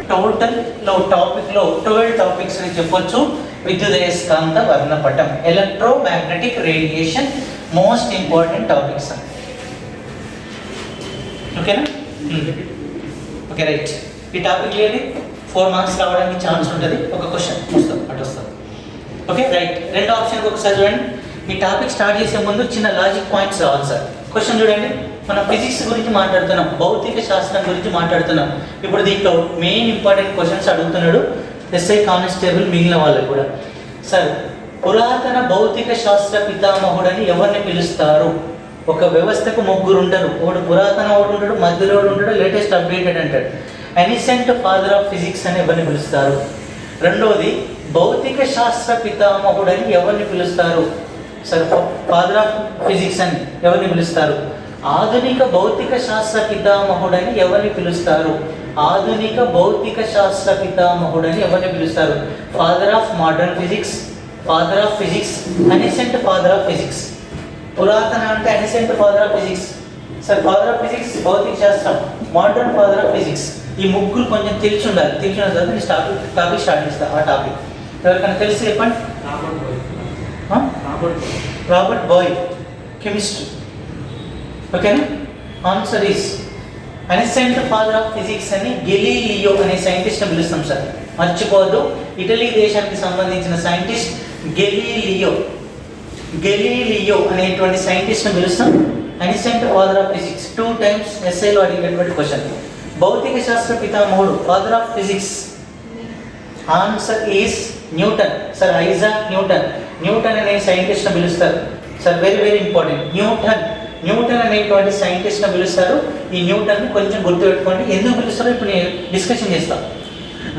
టోటల్లో టాపిక్లో 12 టాపిక్స్ అని చెప్పొచ్చు. విద్యుదయస్కాంత వర్ణపటం, electromagnetic radiation most important topics. ఓకేనా? Okay right. ఈ టాపిక్ ఏది 4 మార్క్స్ రావడానికి ఛాన్స్ ఉంటుంది. ఒక క్వశ్చన్ వస్తుంది అటు వస్తుంది. Okay right. రెండో ఆప్షన్కి ఒకసారి చూడండి. ఈ టాపిక్ స్టార్ట్ చేసే ముందు చిన్న లాజిక్ పాయింట్స్ రావాలి సార్. క్వశ్చన్ చూడండి. మనం ఫిజిక్స్ గురించి మాట్లాడుతున్నాం, భౌతిక శాస్త్రం గురించి మాట్లాడుతున్నాం. ఇప్పుడు దీంట్లో మెయిన్ ఇంపార్టెంట్ క్వశ్చన్స్ అడుగుతున్నాడు ఎస్ఐ కానిస్టేబుల్ మిగిలిన వాళ్ళకి కూడా. సార్, పురాతన భౌతిక శాస్త్ర పితామహుడని ఎవరిని పిలుస్తారు? ఒక వ్యవస్థకు ముగ్గురు ఉంటారు. ఒకడు పురాతన ఒకడు ఉంటాడు, మధ్యలో ఉంటాడు, లేటెస్ట్ అప్డేటెడ్ అంటాడు. ఎనిసెంట్ ఫాదర్ ఆఫ్ ఫిజిక్స్ అని ఎవరిని పిలుస్తారు? రెండవది, భౌతిక శాస్త్ర పితామహుడని ఎవరిని పిలుస్తారు? సార్, ఫాదర్ ఆఫ్ ఫిజిక్స్ అని ఎవరిని పిలుస్తారు? ఆధునిక భౌతిక శాస్త్ర పితామహుడని ఎవరిని పిలుస్తారు? ఆధునిక భౌతిక శాస్త్ర పితామహుడని ఎవరిని పిలుస్తారు? Father of modern physics, father of physics, ancient father of physics. పురాతన అంటే ancient father of physics. Sir, father of physics భౌతిక శాస్త్రం, మోడర్న్ ఫాదర్ ఆఫ్ ఫిజిక్స్. ఈ ముగ్గురు కొంచెం తెలిసి ఉండాలి. తెలిసిన తర్వాత నేను టాపిక్ స్టార్ట్ చేస్తాను. ఆ టాపిక్ ఎవరికైనా తెలిసి చెప్పండి. Robert Boyle, chemistry. ఓకేనా? Answer is ancient father of physics అని గెలీలియో అనే సైంటిస్ట్ని పిలుస్తాం సార్. మర్చిపోవద్దు, ఇటలీ దేశానికి సంబంధించిన సైంటిస్ట్ గెలీలియో. గెలీలియో అనేటువంటి సైంటిస్ట్ని పిలుస్తాం ఎనిసెంట్ ఫాదర్ ఆఫ్ ఫిజిక్స్. 2 times ఎస్ఐలో అడిగినటువంటి క్వశ్చన్. భౌతిక శాస్త్ర పితామహుడు father of physics. Answer is Newton. Sir, Isaac Newton. Newton అనే సైంటిస్ట్ని పిలుస్తారు sir. Very very important. Newton అనేటువంటి సైంటిస్ట్ని పిలుస్తారు. ఈ న్యూటన్ కొంచెం గుర్తుపెట్టుకోండి. ఎందుకు పిలుస్తారో ఇప్పుడు నేను డిస్కషన్ చేస్తాను.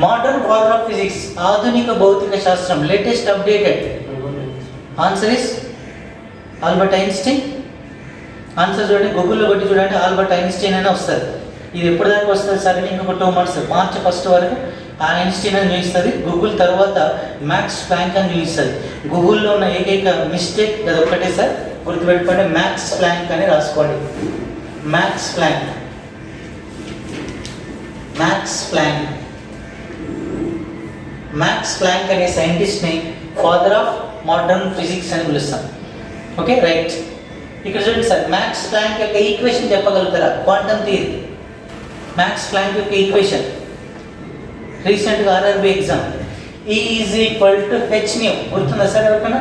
మోడర్న్ ఫాదర్ ఆఫ్ ఫిజిక్స్, ఆధునిక భౌతిక శాస్త్రం, latest updated. Answer is Albert Einstein. Answer చూడండి, గూగుల్లో కొట్టి చూడండి, ఆల్బర్ట్ ఐన్స్టీన్ అనే వస్తుంది. ఇది ఎప్పుడు దాకా వస్తుంది సార్ అంటే ఇంకొక 2 months, March 1st వరకు ఆ ఐన్స్టీన్ అని చూపిస్తుంది. గూగుల్ తర్వాత మ్యాక్స్ ప్లాంక్ అని చూపిస్తుంది. గూగుల్లో ఉన్న ఏకైక మిస్టేక్ అది ఒక్కటే సార్, గుర్తుపెట్టుకోండి. మ్యాక్స్ ప్లాంక్ అని రాసుకోండి. Max Planck, Max Planck. Max Planck అనే సైంటిస్ట్ని ఫాదర్ ఆఫ్ మోడర్న్ ఫిజిక్స్ అని పిలుస్తాం. Okay right. ఇక్కడ చూడండి సార్, మ్యాక్స్ ప్లాంక్ యొక్క ఈక్వేషన్ చెప్పగలుగుతారా? Quantum theory. మ్యాక్స్ ప్లాంక్ యొక్క ఈక్వేషన్ రీసెంట్గా RRB exam, E is equal to h nu. గుర్తుందా సార్ ఎవరికైనా?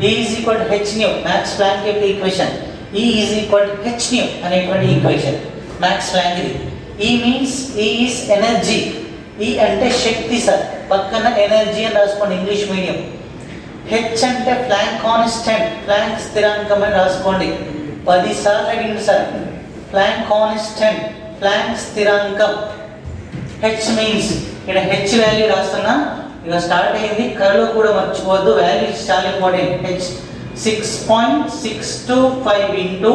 E is equal to h nu. Max Planck యొక్క equation E is equal to h nu అనేటువంటి ఈక్వేషన్ మ్యాక్స్ ప్లాంక్ ఇది. E means E is energy. E అంటే శక్తి sir. పక్కన energy అని రాసుకోండి, ఇంగ్లీష్ మీడియం. హెచ్ అంటే ప్లాంక్ కాన్స్టెంట్, ప్లాంక్ స్థిరాంకం అని రాసుకోండి. 10 సార్లు అడిగింది సార్. ప్లాంక్ కాన్స్టెంట్, ప్లాంక్ స్థిరాంకం. హెచ్ మీన్స్ ఇక్కడ హెచ్ వాల్యూ రాస్తున్నా, ఇక స్టార్ట్ అయింది. కరలో కూడా మర్చిపోవద్దు, వాల్యూ చాలా important. H 6.625 into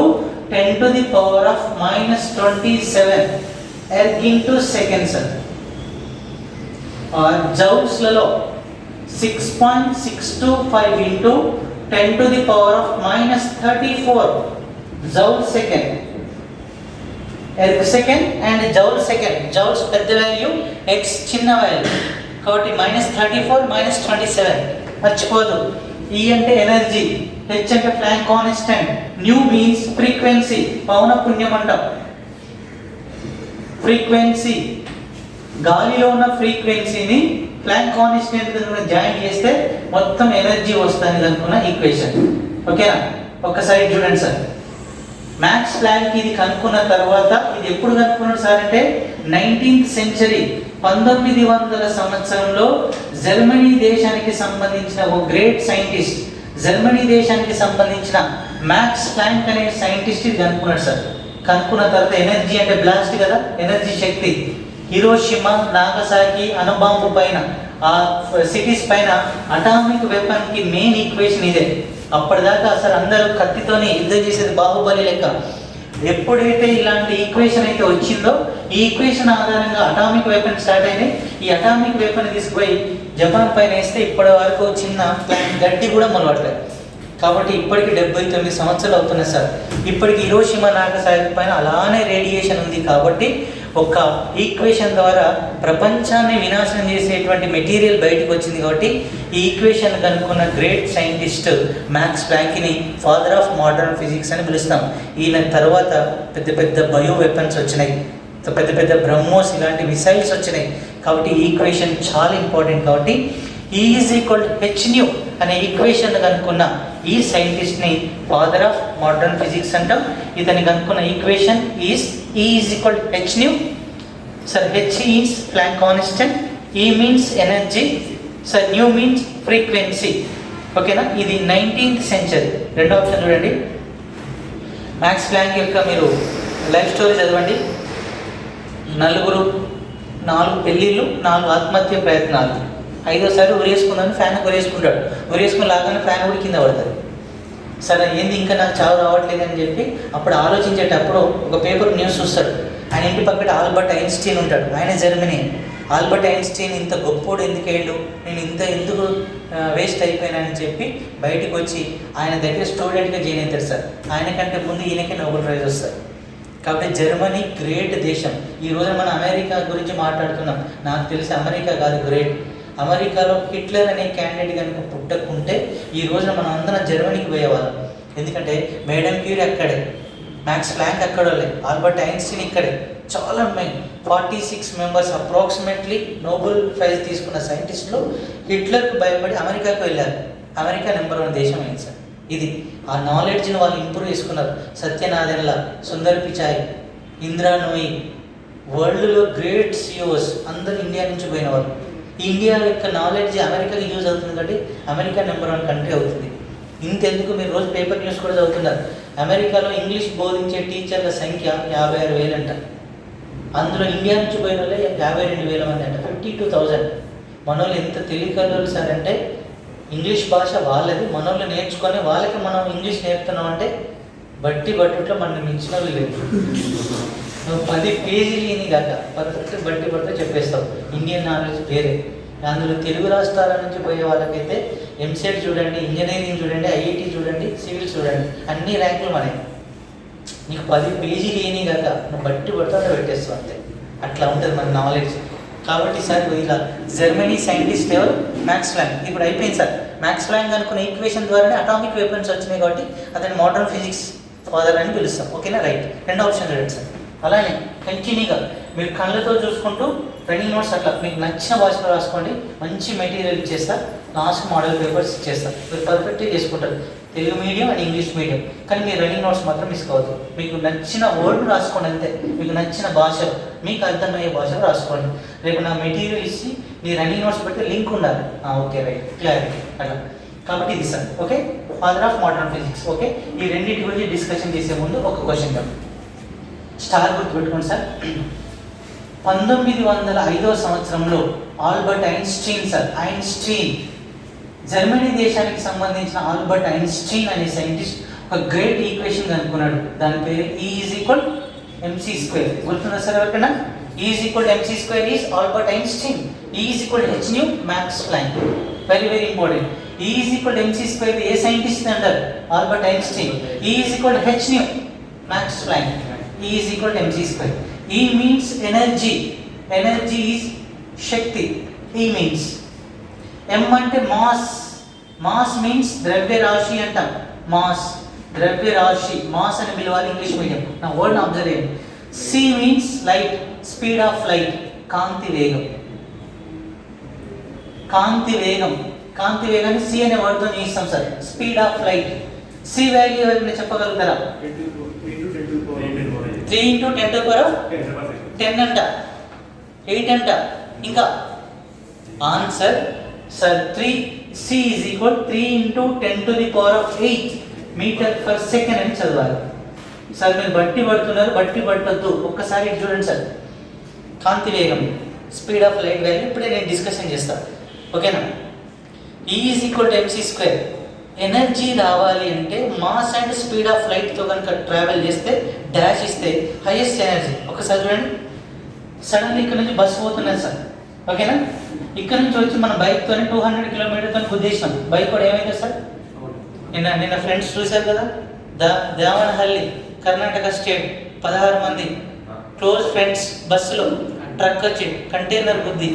10⁻⁻27 erg into seconds. జౌల్స్లలో 6.625 into 10⁻⁻34 joule second. Erg second and joule second. Joules పెద్ద వాల్యూ, ఎక్స్ చిన్న వాల్యూ కాబట్టి -34 -27 మర్చిపోదు. E అంటే ఎనర్జీ, హెచ్ అంటే Planck constant, nu means frequency, పౌన పుణ్యం అంటాం. ఫ్రీక్వెన్సీ, గాలిలో ఉన్న ఫ్రీక్వెన్సీని ప్లాంక్ కాన్స్టెంట్ జాయిన్ చేస్తే మొత్తం ఎనర్జీ వస్తుంది అనుకున్న ఈక్వేషన్. ఓకేనా? ఒక్కసారి చూడండి సార్. మ్యాక్స్ ప్లాంక్ ఇది కనుక్కున్న తర్వాత, ఇది ఎప్పుడు కనుక్కున్నాడు సార్ అంటే 19th century 1900 సంవత్సరంలో జర్మనీ దేశానికి సంబంధించిన ఓ గ్రేట్ సైంటిస్ట్, జర్మనీ దేశానికి సంబంధించిన మ్యాక్స్ ప్లాంక్ అనే సైంటిస్ట్ ఇది కనుక్కున్నాడు సార్. కనుక్కున్న తర్వాత ఎనర్జీ అంటే బ్లాస్ట్ కదా, ఎనర్జీ శక్తి. హిరోషిమా, నాగసాకి అణుబాంబు పైన, ఆ సిటీస్ పైన అటామిక్ వెపన్కి మెయిన్ ఈక్వేషన్ ఇదే. అప్పటిదాకా అసలు అందరూ కత్తితోనే యుద్ధం చేసేది, బాహుబలి లెక్క. ఎప్పుడైతే ఇలాంటి ఈక్వేషన్ అయితే వచ్చిందో, ఈ ఈక్వేషన్ ఆధారంగా అటామిక్ వెపన్ స్టార్ట్ అయినాయి. ఈ అటామిక్ వెపన్ తీసుకుపోయి జపాన్ పైన వేస్తే ఇప్పటి వరకు చిన్న గడ్డి కూడా మొలవట్లేదు. కాబట్టి ఇప్పటికి 79 సంవత్సరాలు అవుతున్నాయి సార్. ఇప్పటికి హిరోషిమా నాగసాకి పైన అలానే రేడియేషన్ ఉంది. కాబట్టి ఒక ఈక్వేషన్ ద్వారా ప్రపంచాన్ని వినాశనం చేసేటువంటి మెటీరియల్ బయటకు వచ్చింది. కాబట్టి ఈ ఈక్వేషన్ కనుక్కున్న గ్రేట్ సైంటిస్ట్ మ్యాక్స్ ప్లాంక్ని ఫాదర్ ఆఫ్ మోడర్న్ ఫిజిక్స్ అని పిలుస్తాం. ఈయన తర్వాత పెద్ద పెద్ద బయో వెపన్స్ వచ్చినాయి, పెద్ద పెద్ద బ్రహ్మోస్ ఇలాంటి మిసైల్స్ వచ్చినాయి. కాబట్టి ఈ ఈక్వేషన్ చాలా ఇంపార్టెంట్. కాబట్టి E is equal h nu అనే ఈక్వేషన్ కనుక్కున్న ఈ సైంటిస్ట్ని ఫాదర్ ఆఫ్ మోడర్న్ ఫిజిక్స్ అంటాం. ఇతని కనుక్కున్న equation is E is equal h nu. Sir h is Planck constant, E means energy, sir nu means frequency. ఓకేనా? ఇది 19th సెంచరీ. రెండో ఆప్షన్ చూడండి. మ్యాక్స్ ప్లాంక్ యొక్క మీరు లైఫ్ స్టోరీ చదవండి. 4 పెళ్ళిళ్ళు, 4 ఆత్మహత్య ప్రయత్నాలు. 5వసారి ఉరేసుకుందని ఫ్యాన్ ఉరేసుకుంటాడు. ఉరేసుకుని లాగానే ఫ్యాన్ కూడా కింద పడుతుంది. సరే ఏంది ఇంకా నాకు చావు రావట్లేదు అని చెప్పి అప్పుడు ఆలోచించేటప్పుడు ఒక పేపర్ న్యూస్ చూస్తాడు. ఆయన ఇంటి పక్కన ఆల్బర్ట్ ఐన్స్టీన్ ఉంటాడు. ఆయన జర్మనీ. ఆల్బర్ట్ ఐన్స్టీన్ ఇంత గొప్పోడు ఎందుకేళ్ళు, నేను ఎందుకు వేస్ట్ అయిపోయినానని చెప్పి బయటకు వచ్చి ఆయన దగ్గర స్టూడెంట్గా జాయిన్ అవుతారు. సార్ ఆయన కంటే ముందు ఈయనకే నోబెల్ ప్రైజ్ వస్తారు. కాబట్టి జర్మనీ గ్రేట్ దేశం. ఈ రోజు మనం అమెరికా గురించి మాట్లాడుతున్నాం. నాకు తెలిసి అమెరికా కాదు గ్రేట్. అమెరికాలో హిట్లర్ అనే క్యాండిడేట్ కనుక పుట్టకుంటే ఈ రోజున మనం అందరం జర్మనీకి పోయేవాళ్ళం. ఎందుకంటే మేడం క్యూరీ అక్కడే, మ్యాక్స్ ప్లాంక్ అక్కడే, ఆల్బర్ట్ ఐన్స్టీన్ ఇక్కడే. చాలా 46 మెంబర్స్ అప్రాక్సిమేట్లీ నోబెల్ ప్రైజ్ తీసుకున్న సైంటిస్టులు హిట్లర్కు భయపడి అమెరికాకు వెళ్ళారు. అమెరికా నెంబర్ 1 దేశం అయింది సార్. ఇది ఆ నాలెడ్జ్ని వాళ్ళు ఇంప్రూవ్ చేసుకున్నారు. సత్యనాదెన్ల, సుందర్ పిచాయ్, ఇందిరా నూయి, వరల్డ్లో గ్రేట్ సిఇఓస్ అందరూ ఇండియా నుంచి పోయిన వాళ్ళు. ఇండియా యొక్క నాలెడ్జ్ అమెరికాకి యూజ్ అవుతుంది కాబట్టి అమెరికా నెంబర్ 1 కంట్రీ అవుతుంది. ఇంతెందుకు మీరు రోజు పేపర్ న్యూస్ కూడా చదువుతున్నారు. అమెరికాలో ఇంగ్లీష్ బోధించే టీచర్ల సంఖ్య 56,000 అంట. అందులో ఇండియా నుంచి పోయిన వాళ్ళే 52,000 మంది అంట. 52,000. మనోళ్ళు ఎంత తెలియకలు సార్ అంటే ఇంగ్లీష్ భాష వాళ్ళది, మనోళ్ళు నేర్చుకొని వాళ్ళకి మనం ఇంగ్లీష్ నేర్పుతున్నాం అంటే బట్టుట్లో మనం మించిన వాళ్ళు లేదు. 10 పేజీలు లేని కాక పర్ఫెక్ట్ బట్టి చెప్పేస్తావు. ఇండియన్ నాలెడ్జ్ వేరే. అందులో తెలుగు రాష్ట్రాల నుంచి పోయే వాళ్ళకైతే ఎంసెట్ చూడండి, ఇంజనీరింగ్ చూడండి, ఐఐటి చూడండి, సివిల్ చూడండి, అన్ని ర్యాంకులు మనకి. నీకు 10 పేజీలు లేని కాక నువ్వు బట్టి పెట్టేస్తావు అంతే. అట్లా ఉంటుంది మన నాలెడ్జ్. కాబట్టి సార్ ఇలా జర్మనీ సైంటిస్ట్ ఎవరు? Max Planck. ఇప్పుడు అయిపోయింది సార్. మ్యాక్స్ ప్లాంక్ అనుకున్న ఈక్వేషన్ ద్వారానే అటామిక్ వెపన్స్ వచ్చినాయి కాబట్టి అతని మోడర్న్ ఫిజిక్స్ ఫాదర్ అని పిలుస్తాం. ఓకేనా? రైట్. రెండో ఆప్షన్ చూడండి సార్. అలానే కంటిన్యూగా మీరు కళ్ళతో చూసుకుంటూ రన్నింగ్ నోట్స్ అట్లా మీకు నచ్చిన భాషలో రాసుకోండి. మంచి మెటీరియల్ ఇచ్చేస్తా, లాస్ట్ మోడల్ పేపర్స్ ఇచ్చేస్తా. మీరు పర్ఫెక్ట్గా చేసుకుంటారు. Telugu medium and English medium. కానీ మీరు రన్నింగ్ నోట్స్ మాత్రం మిస్ కావద్దు. మీకు నచ్చిన వర్డ్ రాసుకోండి అంతే. మీకు నచ్చిన భాష, మీకు అర్థమయ్యే భాషలో రాసుకోండి. రేపు నా మెటీరియల్ ఇచ్చి మీ రన్నింగ్ నోట్స్ పెడితే లింక్ ఉండాలి. ఓకే రైట్, క్లారిటీ అట్లా. కాబట్టి ఇది sir. Okay, father of modern physics. Okay, ఈ రెండింటి గురించి డిస్కషన్ చేసే ముందు ఒక క్వశ్చన్ కాదు. స్టార్ గుర్తుపెట్టుకోండి సార్. 1905వ సంవత్సరంలో Albert Einstein sir, Einstein Germany దేశానికి సంబంధించిన ఆల్బర్ట్ ఐన్స్టీన్ అనే సైంటిస్ట్ ఒక గ్రేట్ ఈక్వేషన్ కనుక్కున్నాడు. దాని పేరు E ఈజ్ ఈక్వల్ mc². గుర్తుందా సార్ ఎవరికైనా? E is equal mc² is Albert Einstein. E is equal h nu Max Planck. Very very important. E is equal mc² ఏ scientist అంటారు? Albert Einstein. E is equal h nu Max Planck. E is equal mc². E means energy. Energy is శక్తి. E means. M అంటే mass. Mass means ద్రవ్య రాశి అంటాం. Mass, ద్రవ్య రాశి, mass అని పిలవాలి ఇంగ్లీష్ మీడియం. నా వర్డ్ అబ్జర్వ్ చేయండి. C means light, speed of light, కాంతి వేగం. కాంతి వేగం, కాంతి వేగాన్ని C అనే వర్డ్తో చేస్తాం sir. Speed of light. C value ఎవరైనా చెప్పగలుగుతారా? 3 × 10⁻10 అంట, 8 అంట. ఇంకా answer sir 3. C is equal 3 × 10⁸ meter per second అని చదవాలి. సార్ మీరు బట్టి పడుతున్నారు, బట్టి పట్టద్దు. ఒక్కసారి చూడండి సార్. కాంతి వేగం, స్పీడ్ ఆఫ్ లైట్ వాల్యూ ఇప్పుడే నేను డిస్కషన్ చేస్తాను. ఓకేనా? E is equal to mc². Energy రావాలి అంటే మాస్ అండ్ స్పీడ్ ఆఫ్ లైట్తో కనుక ట్రావెల్ చేస్తే డాష్ ఇస్తే హైయెస్ట్ ఎనర్జీ. ఒకసారి చూడండి. సడన్లీ ఇక్కడ నుంచి బస్సు పోతున్నది సార్. ఓకేనా? ఇక్కడ నుంచి వచ్చి మన బైక్తోనే 200 కిలోమీటర్తో గుద్దేసినాం. బైక్ కూడా ఏమైంది సార్? నిన్న ఫ్రెండ్స్ చూశారు కదా, దేవనహల్లి కర్ణాటక స్టేట్ 16 మంది క్లోజ్ ఫ్రెండ్స్, బస్సులో ట్రక్ వచ్చి కంటైనర్ బుద్ధి,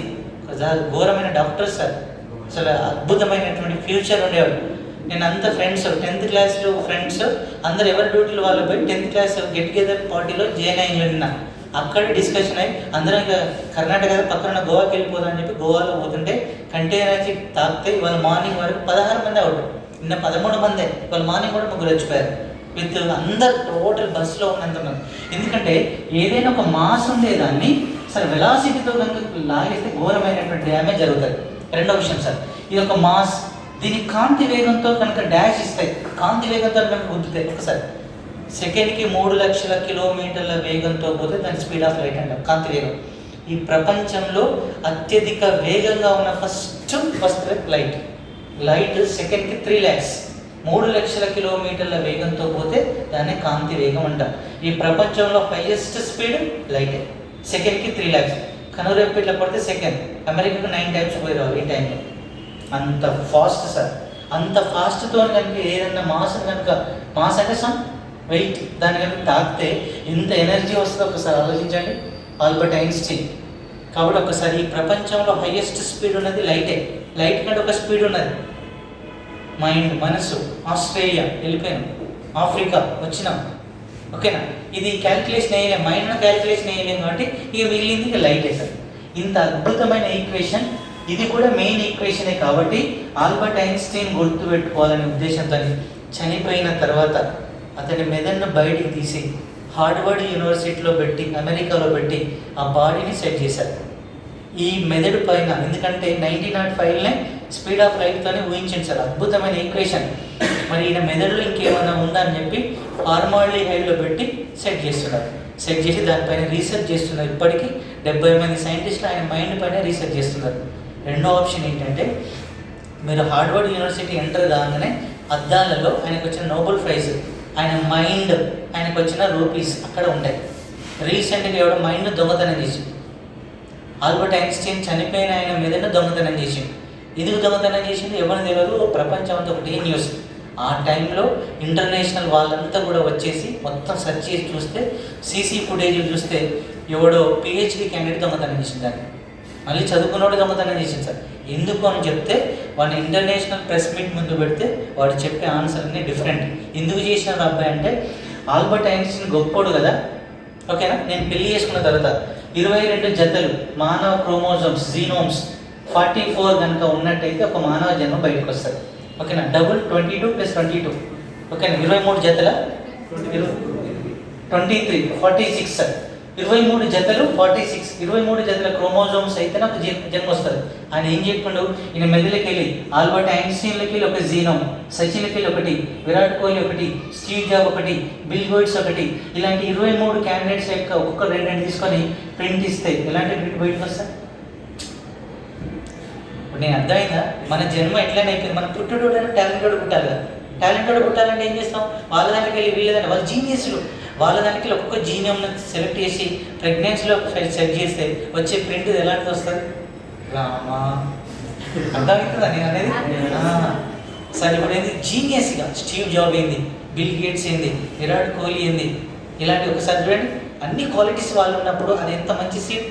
ఘోరమైన డాక్టర్ సార్, అసలు అద్భుతమైనటువంటి ఫ్యూచర్ ఉండేవాడు. నేను అంత ఫ్రెండ్స్ 10th క్లాస్లో ఫ్రెండ్స్ అందరు ఎవరి డ్యూటీలు వాళ్ళు పోయి 10th క్లాస్ గెట్ టుగెదర్ పార్టీలో జాయిన్ అయ్యి నిన్న. అక్కడ డిస్కషన్ అయ్యి అందరం ఇక కర్ణాటక పక్కన గోవాకి వెళ్ళిపోదాం అని చెప్పి గోవాలో పోతుంటే కంటైనర్ వచ్చి తాకితే ఇవాళ మార్నింగ్ వరకు 16 మంది అవుట్, నిన్న 13 మందే, ఇవాళ మార్నింగ్ కూడా 3 వచ్చిపోయారు విత్ అందరు టోటల్ బస్సులో ఉన్నంతమంది. ఎందుకంటే ఏదైనా ఒక మాస్ ఉండేదాన్ని సార్ వెలాసిటీతో కనుక లాగేస్తే ఘోరమైనటువంటి డ్యామేజ్ జరుగుతుంది. రెండో విషయం సార్, ఇది ఒక మాస్, దీని కాంతి వేగంతో కనుక డాష్ ఇస్తాయి, కాంతి వేగంతో కనుక గుర్తుతాయి. ఒకసారి సెకండ్కి 3 లక్షల కిలోమీటర్ల వేగంతో పోతే దాని స్పీడ్ ఆఫ్ లైట్ అంటాం, కాంతి వేగం. ఈ ప్రపంచంలో అత్యధిక వేగంగా ఉన్న ఫస్ట్ లైట్. లైట్ సెకండ్కి 3 lakhs, 3 లక్షల కిలోమీటర్ల వేగంతో పోతే దాన్ని కాంతి వేగం అంటాం. ఈ ప్రపంచంలో హైయెస్ట్ స్పీడ్ లైటే, సెకండ్కి 3 lakhs. కనురెప్పి ఇట్లా పడితే సెకండ్, అమెరికాకు 9 times పోయి రావాలి ఈ టైంలో. అంత ఫాస్ట్ సార్, అంత ఫాస్ట్తో కనుక ఏదన్నా మాస్ కనుక, మాస్ అంటే సమ్ వెయిట్, దాని కనుక తాకితే ఎంత ఎనర్జీ వస్తుందో ఒకసారి ఆలోచించండి. Albert Einstein. కాబట్టి ఒకసారి ఈ ప్రపంచంలో హైయెస్ట్ స్పీడ్ ఉన్నది లైటే. లైట్ కంటే ఒక స్పీడ్ ఉన్నది మైండ్, మనసు. ఆస్ట్రేలియా వెళ్ళిపోయాను, ఆఫ్రికా వచ్చినాం, ఓకేనా. ఇది క్యాలిక్యులేషన్ వేయలేం, మైండ్లో క్యాలిక్యులేషన్ వేయలేం కాబట్టి ఇక మిగిలింది ఇక లైటే సార్. ఇంత అద్భుతమైన ఈక్వేషన్, ఇది కూడా మెయిన్ ఈక్వేషనే. కాబట్టి ఆల్బర్ట్ ఐన్స్టీన్ గుర్తుపెట్టుకోవాలనే ఉద్దేశంతో చనిపోయిన తర్వాత అతని మెదడును బయటికి తీసి హార్వర్డ్ యూనివర్సిటీలో పెట్టి, అమెరికాలో పెట్టి ఆ బాడీని సెట్ చేశారు ఈ మెదడు పైన. ఎందుకంటే 1905 స్పీడ్ ఆఫ్ లైట్తోనే ఊహించింది సార్, అద్భుతమైన ఈక్వేషన్. మరి ఈయన మెదడులో ఇంకేమైనా ఉందా అని చెప్పి ఫార్మాల్డిహైడ్లో పెట్టి సెట్ చేస్తున్నారు. సెట్ చేసి దానిపైన రీసెర్చ్ చేస్తున్నారు. ఇప్పటికీ 70 మంది సైంటిస్టులు ఆయన మైండ్ పైన రీసెర్చ్ చేస్తున్నారు. రెండో ఆప్షన్ ఏంటంటే, మీరు హార్వర్డ్ యూనివర్సిటీ ఎంటర్ కాగానే అద్దాలలో ఆయనకు వచ్చిన నోబెల్ ప్రైజ్, ఆయన మైండ్, ఆయనకు వచ్చిన రూపీస్ అక్కడ ఉంటాయి. రీసెంట్గా ఎవడో మైండ్ దొంగతనం చేసింది. ఆల్బర్ట్ ఐన్స్టీన్ చనిపోయిన ఆయన మీదనే దొంగతనం చేసింది. ఎందుకు దొంగతనం చేసింది ఎవరిని తెలియదు, ప్రపంచం అంతా ఒకటే న్యూస్. ఆ టైంలో ఇంటర్నేషనల్ వాళ్ళంతా కూడా వచ్చేసి మొత్తం సెర్చ్ చేసి చూస్తే, సీసీ ఫుటేజ్ చూస్తే ఎవడో పిహెచ్డి క్యాండిడేట్ దొంగతనం చేసింది దాన్ని. మళ్ళీ చదువుకున్నవాడు దొంగతనం చేసింది సార్. ఎందుకు అని చెప్తే వాడిని ఇంటర్నేషనల్ ప్రెస్ మీట్ ముందు పెడితే వాడు చెప్పే ఆన్సర్ అన్నీ డిఫరెంట్. ఎందుకు చేసిన అబ్బాయి అంటే, ఆల్బర్ట్ ఐన్స్టీన్ గొప్పోడు కదా, ఓకేనా. నేను పెళ్లి చేసుకున్న తర్వాత 22 జతలు మానవ క్రోమోజోమ్స్, జీనోమ్స్ 44 కనుక ఉన్నట్టయితే ఒక మానవ జన్మ బయటకు వస్తుంది, ఓకేనా. డబుల్ 22 + 22, ఓకేనా. 23 జతల 23 46 సార్. 23 జతలు 46, 23 జతల క్రోమోజోమ్స్ అయితే నాకు జన్మ వస్తుంది. ఆయన ఏం చెప్పిండు, ఈయన మెదడుకి వెళ్ళి ఆల్బర్ట్ ఐన్స్టీన్లకి వెళ్ళి ఒక జీనోమ్, సచిన్కి వెళ్ళి ఒకటి, విరాట్ కోహ్లీ ఒకటి, స్టీవ్ జాబ్ ఒకటి, బిల్ గేట్స్ ఒకటి, ఇలాంటి 23 క్యాండిడేట్స్ యొక్క ఒక్కొక్క 2 తీసుకొని ప్రింట్ ఇస్తే ఎలాంటి ప్రింట్ బయటకు వస్తా. ఇప్పుడు నేను అర్థమైందా, మన జన్మ ఎట్లనే అయిపోయింది. మన పుట్టుడు టాలెంటెడ్ పుట్టాలి కదా. టాలెంటెడ్ పుట్టాలంటే ఏం చేస్తాం, వాళ్ళ దానికి వెళ్ళి వీళ్ళదాన్ని, వాళ్ళు జీనియస్లు, వాళ్ళ దానికి ఒక్కొక్క జీనియంను సెలెక్ట్ చేసి ప్రెగ్నెన్సీలో సెట్ చేస్తే వచ్చే ప్రింట్ ఎలాంటిది వస్తుంది. రామా, అర్థమవుతుందా నేను అనేది. సరే, ఇప్పుడు ఏంది జీనియస్గా స్టీవ్ జాబ్ ఏంది, బిల్ గేట్స్ ఏంది, విరాట్ కోహ్లీ ఏంది, ఇలాంటి ఒకసారి చూడండి, అన్ని క్వాలిటీస్ వాళ్ళు ఉన్నప్పుడు అది ఎంత మంచి సీట్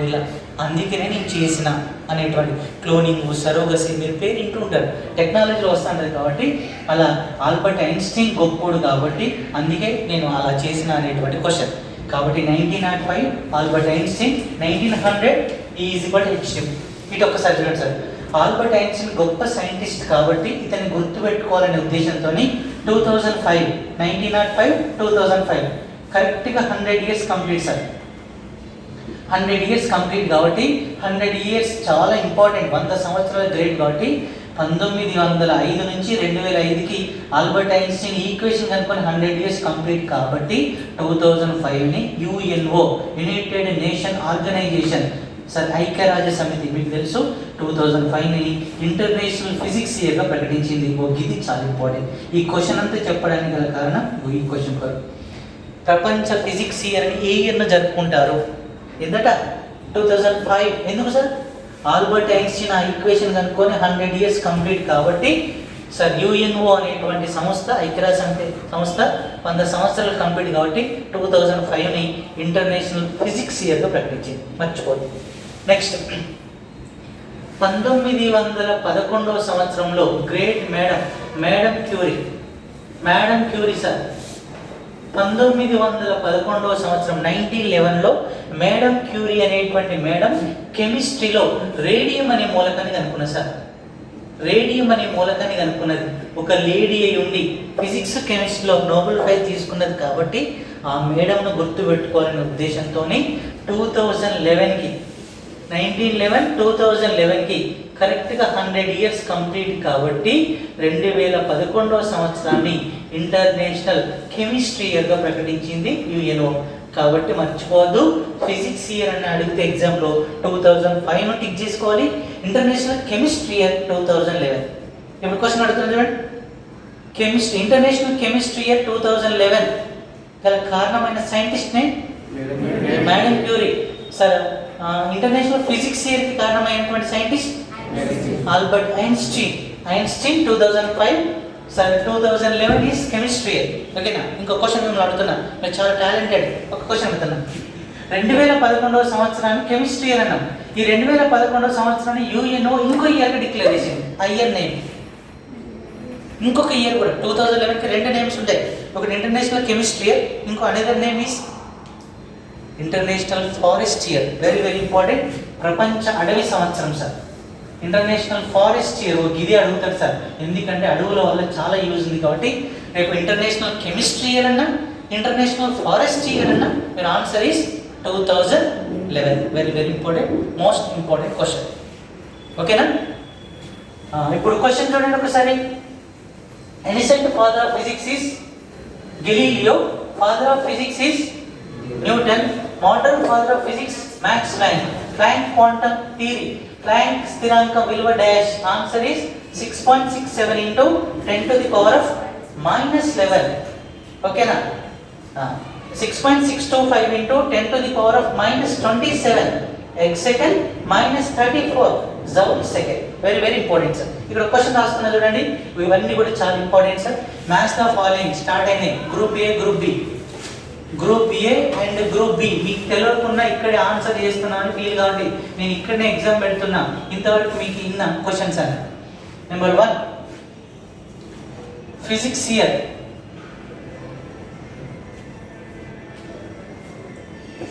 ఇలా. అందుకనే నేను చేసిన అనేటువంటి క్లోనింగ్, సరోగసి, మీరు పేరు ఇంటూ ఉంటారు, టెక్నాలజీలో వస్తుంటుంది. కాబట్టి అలా ఆల్బర్ట్ ఐన్స్టీన్ గొప్పోడు కాబట్టి అందుకే నేను అలా చేసిన అనేటువంటి క్వశ్చన్. కాబట్టి 1905 Albert Einstein, 1900 is equal to H. ఇటు ఒక్కసారి చూడండి సార్, ఆల్బర్ట్ ఐన్స్టీన్ గొప్ప సైంటిస్ట్ కాబట్టి ఇతన్ని గుర్తుపెట్టుకోవాలనే ఉద్దేశంతో 2005, 1905, 2005 కరెక్ట్గా 100 years complete sir. 100 years complete కాబట్టి 100 years చాలా ఇంపార్టెంట్, 100 సంవత్సరాల గ్రేట్. కాబట్టి 1905 నుంచి 2005కి ఆల్బర్ట్ ఐన్స్టీన్ ఈక్వేషన్ కనుక్కొని 100 years కంప్లీట్ కాబట్టి 2005ని UNO, United Nation Organization sir, ఐక్యరాజ్య సమితి, మీకు తెలుసు 2005ని ఇంటర్నేషనల్ ఫిజిక్స్ ఇయర్గా ప్రకటించింది. ఇది చాలా ఇంపార్టెంట్. ఈ క్వశ్చన్ అంతా చెప్పడానికి గల కారణం ఈ క్వశ్చన్. ప్రపంచ ఫిజిక్స్ ఇయర్ని ఏ ఇయర్ను జరుపుకుంటారు? ఎందుట 2005. ఎందుకు సార్? ఆల్బర్ట్ ఐన్స్టీన్ ఆ ఈక్వేషన్ కనుక్కొని 100 years కంప్లీట్ కాబట్టి సార్ యుఎన్ఓ అనేటువంటి సంస్థ, ఐక్యరాజ్య సమితి సంస్థ 100 సంవత్సరాలు కంప్లీట్ కాబట్టి 2005ని ఇంటర్నేషనల్ ఫిజిక్స్ ఇయర్గా ప్రకటించింది, మర్చిపోదు. నెక్స్ట్ 1911వ సంవత్సరంలో గ్రేట్ మేడం క్యూరీ సార్ 1911వ సంవత్సరం 1911లో మేడం క్యూరీ అనేటువంటి మేడం కెమిస్ట్రీలో రేడియం అనే మూలకాన్ని కనుక్కున్నారు సార్. రేడియం అనే మూలకాన్ని కనుక్కున్నది ఒక లేడీ అయి ఉండి ఫిజిక్స్ కెమిస్ట్రీలో నోబెల్ ప్రైజ్ తీసుకున్నది కాబట్టి ఆ మేడంను గుర్తుపెట్టుకోవాలనే ఉద్దేశంతో 2011కి కరెక్ట్గా 100 ఇయర్స్ కంప్లీట్ కాబట్టి 2011వ సంవత్సరాన్ని ఇంటర్నేషనల్ కెమిస్ట్రీ ఇయర్గా ప్రకటించింది యుఎన్ఓ. కాబట్టి మర్చిపోవద్దు, ఫిజిక్స్ ఇయర్ అని అడిగితే ఎగ్జామ్లో 2005ను టిక్ చేసుకోవాలి, ఇంటర్నేషనల్ కెమిస్ట్రీ ఇయర్ 2011. ఇప్పుడు క్వశ్చన్ అడుగుతుంది చూడండి, ఇంటర్నేషనల్ కెమిస్ట్రీ ఇయర్ 2011 గల కారణమైన scientist name madam Curie. Sir international physics ఇయర్కి కారణమైనటువంటి scientist Albert Einstein 2005. Sir 2011 is chemistry year. ఓకేనా? ఇంకో క్వశ్చన్ మిమ్మల్ని అడుగుతున్నా, మీరు చాలా టాలెంటెడ్. ఒక క్వశ్చన్ అడుగుతున్నా, 2011వ సంవత్సరాన్ని కెమిస్ట్రీ ఇయర్ అన్నాం. ఈ 2011వ సంవత్సరాన్ని యుఎన్ఓ ఇంకో ఇయర్గా డిక్లేర్ చేసింది. ఆ ఇయర్ నేమ్ ఇంకొక ఇయర్ కూడా 2011కి 2 నేమ్స్ ఉంటాయి. ఒకటి ఇంటర్నేషనల్ కెమిస్ట్రీ ఇయర్, ఇంకో another name is international forest year. Very very important, ప్రపంచ అడవి సంవత్సరం సార్. ఇంటర్నేషనల్ ఫారెస్ట్ ఇయర్ ఇది అడుగుతారు సార్, ఎందుకంటే అడవుల వల్ల చాలా యూజ్ ఉంది కాబట్టి. రేపు ఇంటర్నేషనల్ కెమిస్ట్రీ ఇయర్ అన్నా ఇంటర్నేషనల్ ఫారెస్ట్ ఇయర్ అన్నా మీరు answer is 2011. Very very important, most important question. ఓకేనా? ఇప్పుడు క్వశ్చన్ చూడండి ఒకసారి. Ancient father of physics is Galileo, father of physics is Newton, modern father of physics Max Planck quantum theory, Planck స్థిరాంకం విలువ dash. Answer is 6.67 into 10 to the power of -11. ఓకేనా? 6.625 into 10 to the power of -27 second -34 joule second. Very very important sir. ఇక్కడ question రాస్తున్నా చూడండి, ఇవన్నీ కూడా చాలా important sir. Maths the following start అయినాయి. Group A, group A and group B. మీకు తెలియకుండా ఇక్కడే ఆన్సర్ చేస్తున్నాను ఫీల్ కావండి, నేను ఇక్కడనే ఎగ్జామ్ పెడుతున్నా. ఇంతవరకు మీకు ఇన్న క్వశ్చన్స్ అని. Number 1 physics year,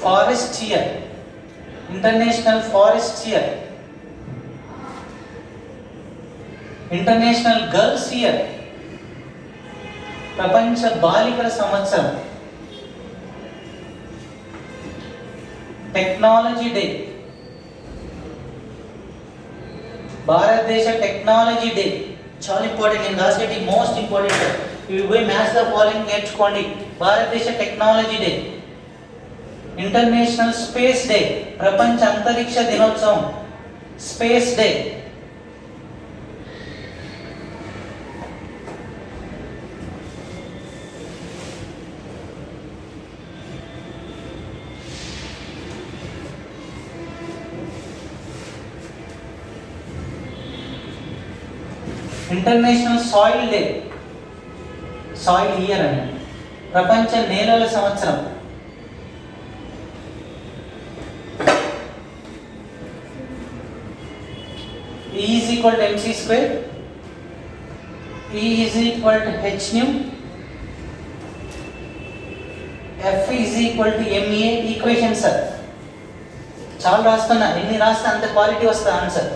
forest year, international forest year, international girls year, ప్రపంచ బాలికల సంవత్సరం, టెక్నాలజీ డే, భారతదేశ టెక్నాలజీ డే. చాలా ఇంపార్టెంట్, నేను రాసేటి మోస్ట్ ఇంపార్టెంట్. ఇవి పోయి మ్యాథ్స్ ద ఫాలోయింగ్ నేర్చుకోండి. భారతదేశ technology day, international space day, ప్రపంచ అంతరిక్ష దినోత్సవం, space day. International soil day, soil year అని, ప్రపంచ నేలల సంవత్సరం. E is equal to mc square, E is equal to h nu, F is equal to ma. Equation sir చాలా రాస్తున్నా, ఎన్ని రాస్తే అంత క్వాలిటీ వస్తుంది ఆన్సర్.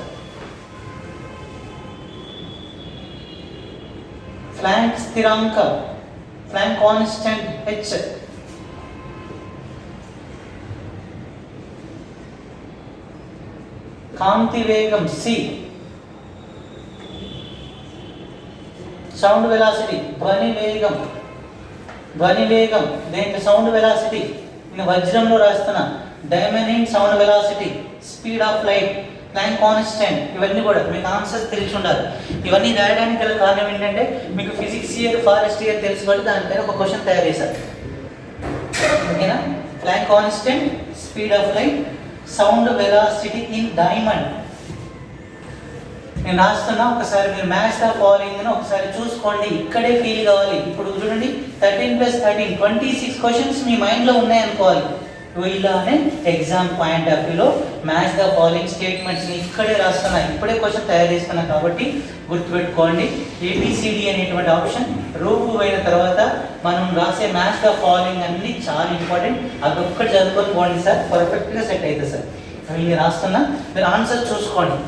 ప్లాంక్ స్థిరాంకం, ప్లాంక్ కాన్స్టెంట్ h, కాంతి వేగం c, సౌండ్ వెలాసిటీ, ధ్వని వేగం దేంట్లో సౌండ్ వెలాసిటీ, నేను వజ్రంలో రాస్తున్నా. Diamond sound velocity, speed of light, Planck constant. ఇవన్నీ కూడా మీకు ఆన్సర్స్ తెలిసి ఉండాలి. ఇవన్నీ రాయడానికి గల కారణం ఏంటంటే మీకు ఫిజిక్స్ ఇయర్, ఫారెస్ట్ ఇయర్ తెలుసు కాబట్టి దానిపైన ఒక క్వశ్చన్ తయారు చేశారు. ఓకేనా? Planck constant, speed of light, sound velocity in diamond. నేను రాస్తున్నా, ఒకసారి మీరు మ్యాచ్ ద ఫాలోయింగ్ అని ఒకసారి చూసుకోండి, ఇక్కడే ఫీల్ కావాలి. ఇప్పుడు చూడండి 13 + 13 26 క్వశ్చన్స్ మీ మైండ్లో ఉన్నాయనుకోవాలి. ఇలానే ఎగ్జామ్ పాయింట్ ఆఫ్ వ్యూలో మ్యాచ్ ద ఫాలోయింగ్ స్టేట్మెంట్స్ని ఇక్కడే రాస్తున్నా, ఇప్పుడే క్వశ్చన్ తయారు చేస్తున్నా కాబట్టి గుర్తుపెట్టుకోండి. ఏబిసిడి అనేటువంటి ఆప్షన్ రూపు పోయిన తర్వాత మనం రాసే మ్యాచ్ ద ఫాలోయింగ్ అన్ని చాలా ఇంపార్టెంట్. అది ఒక్కటి చదువుకొని పోండి సార్, పర్ఫెక్ట్గా సెట్ అవుతుంది సార్. అవి రాస్తున్నా, మీరు ఆన్సర్ చూసుకోండి.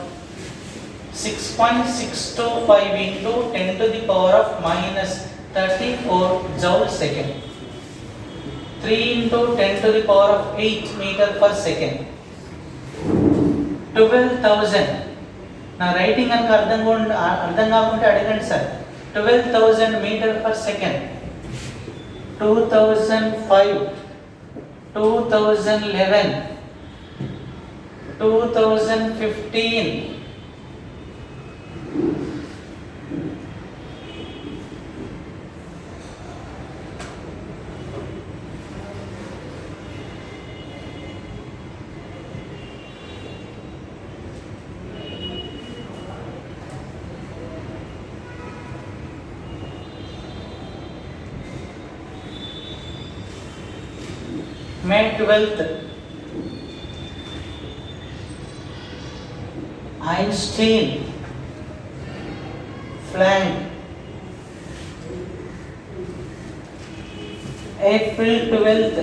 6.625 into 10⁻⁻34 joule second, 3 into 10⁸ meter per second, 12,000. నా రైటింగ్ కనుక అర్థం కాకుంటే అడగండి sir. 12,000 meter per second, 2005, 2011, 2015. May 12th, Einstein, Planck. April 12th,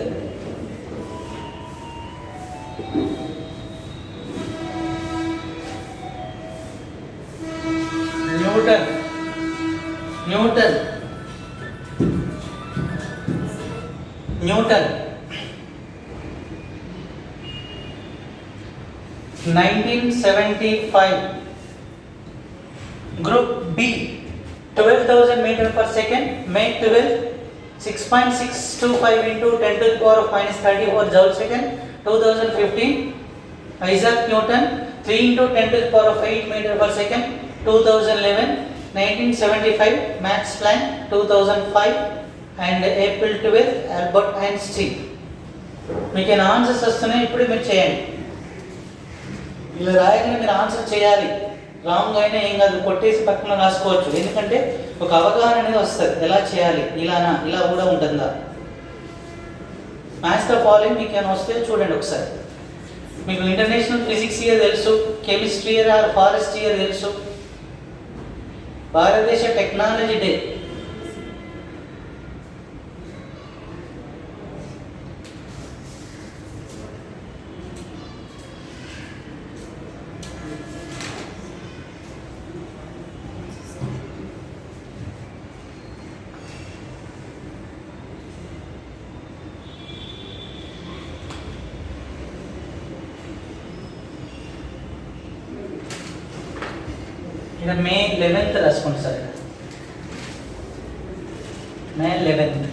Newton. 1975. Group B, 12,000 meter per second, May 12th, 6.625 into 10⁻⁻34 joule second, 2015. Isaac Newton, 3 into 10⁸ meter per second, 2011. 1975 Max Planck, 2005. And April 12th Albert Einstein. మీకు answers వస్తున్నాయి, ఇప్పుడు మీరు చేయండి. ఇలా రాయగానే మీరు answer చేయాలి. Wrong అయినా ఏం కాదు, కొట్టేసి పక్కన రాసుకోవచ్చు. ఎందుకంటే ఒక అవగాహన అనేది వస్తుంది, ఎలా చేయాలి, ఇలానా, ఇలా కూడా ఉంటుందా. మ్యాథ్స్ ద ఫాలోయింగ్ మీకు ఏమైనా వస్తే చూడండి ఒకసారి. మీకు ఇంటర్నేషనల్ ఫిజిక్స్ ఇయర్ తెలుసు, chemistry year or forest year తెలుసు, భారతదేశ టెక్నాలజీ డే, ఇక్కడ మే 11th రాసుకోండి సార్. May 11th.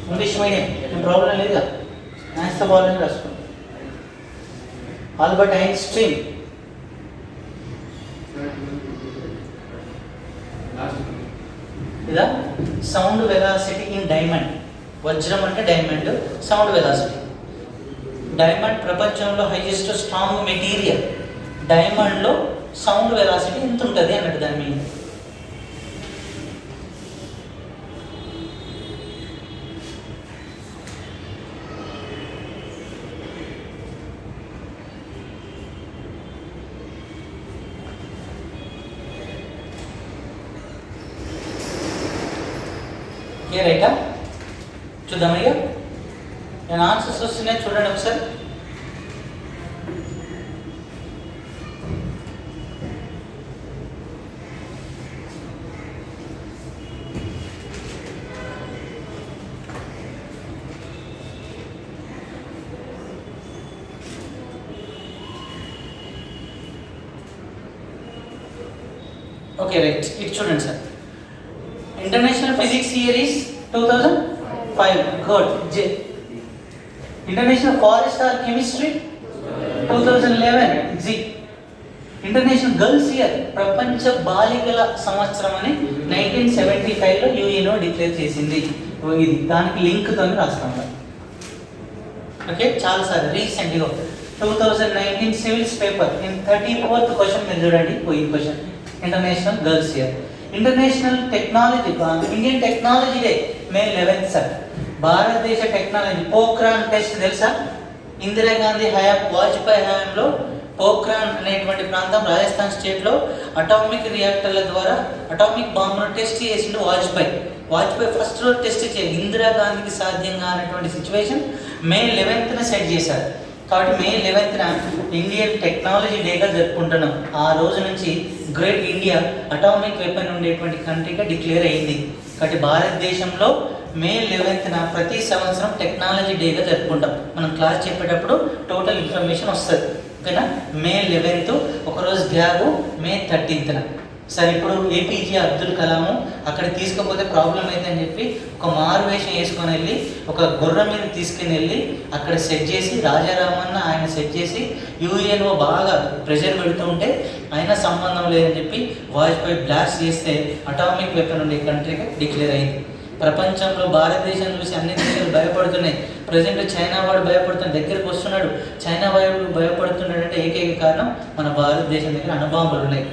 ఇంగ్లీష్ మీడియం ఏం ప్రాబ్లం లేదుగా, మ్యాథ్స్ తో బాగానే రాసుకోండి. Albert Einstein. ఇదా సౌండ్ వెలాసిటీ ఇన్ డైమండ్. వజ్రం అంటే డైమండ్, సౌండ్ వెలాసిటీ. డైమండ్ ప్రపంచంలో హైయెస్ట్ స్ట్రాంగ్ మెటీరియల్. డైమండ్లో సౌండ్ వెలాసిటీ ఎంత ఉంటుంది అన్నట్టు దాని మీద. రైటా చూద్దామయ్యా. నేను ఆన్సర్స్ వస్తున్నాయి చూడండి ఒకసారి. ఓకే రైట్, ఇది చూడండి sir. International Physics Year is 2005. Good. J. International Forest or Chemistry 2011. Z. International girls year, ప్రపంచ బాలికల సంవత్సరం అని 1975లో యుఎన్ఓ డిక్లేర్ చేసింది. ఇది దానికి లింక్తో రాస్తాం. ఓకే, చాలా సార్ రీసెంట్గా 2019 civils paper in 34th question మీరు చూడండి. ఈ question international girls year. International technology, Indian technology day May 11th sir. భారతదేశ టెక్నాలజీ పోఖ్రాన్ టెస్ట్ తెలుసా? ఇందిరాగాంధీ వాజ్పేయి హయాంలో పోఖ్రాన్ అనేటువంటి ప్రాంతం రాజస్థాన్ స్టేట్లో అటామిక్ రియాక్టర్ల ద్వారా అటామిక్ బాంబును టెస్ట్ చేసిండు వాజ్పేయి ఫస్ట్ రోజు టెస్ట్ చేయాలి. ఇందిరాగాంధీకి సాధ్యం కానటువంటి సిచ్యువేషన్ మే 11th సెట్ చేశారు. కాబట్టి మే 11th ఇండియన్ టెక్నాలజీ డేగా జరుపుకుంటున్నాం. ఆ రోజు నుంచి గ్రేట్ ఇండియా అటామిక్ వెపన్ ఉండేటువంటి కంట్రీగా డిక్లేర్ అయింది. కాబట్టి భారతదేశంలో మే 11th ప్రతి సంవత్సరం టెక్నాలజీ డేగా జరుపుకుంటాం. మనం క్లాస్ చెప్పేటప్పుడు టోటల్ ఇన్ఫర్మేషన్ వస్తుంది. ఓకేనా? మే 11th ఒకరోజు గ్యాప్ మే 13th. సరే, ఇప్పుడు ఏపీజే అబ్దుల్ కలాము అక్కడ తీసుకుపోతే ప్రాబ్లం అవుతుందని చెప్పి ఒక మారువేషం వేసుకొని వెళ్ళి ఒక గుర్రం మీద తీసుకుని వెళ్ళి అక్కడ సెట్ చేసి రాజారామన్న ఆయన సెట్ చేసి యుఎన్ఓ బాగా ప్రెషర్ పెడుతూ ఉంటే ఆయన సంబంధం లేదని చెప్పి వాజ్పేయి బ్లాస్ట్ చేస్తే అటామిక్ వెపన్ ఉండే కంట్రీగా డిక్లేర్ అయింది. ప్రపంచంలో భారతదేశం చూసి అన్ని దేశాలు భయపడుతున్నాయి. ప్రజెంట్ చైనా వాడు భయపడుతున్న దగ్గరికి వస్తున్నాడు. చైనా వాడు భయపడుతున్నాడు అంటే ఏకైక కారణం మన భారతదేశం దగ్గర అణుబాంబులు ఉన్నాయి.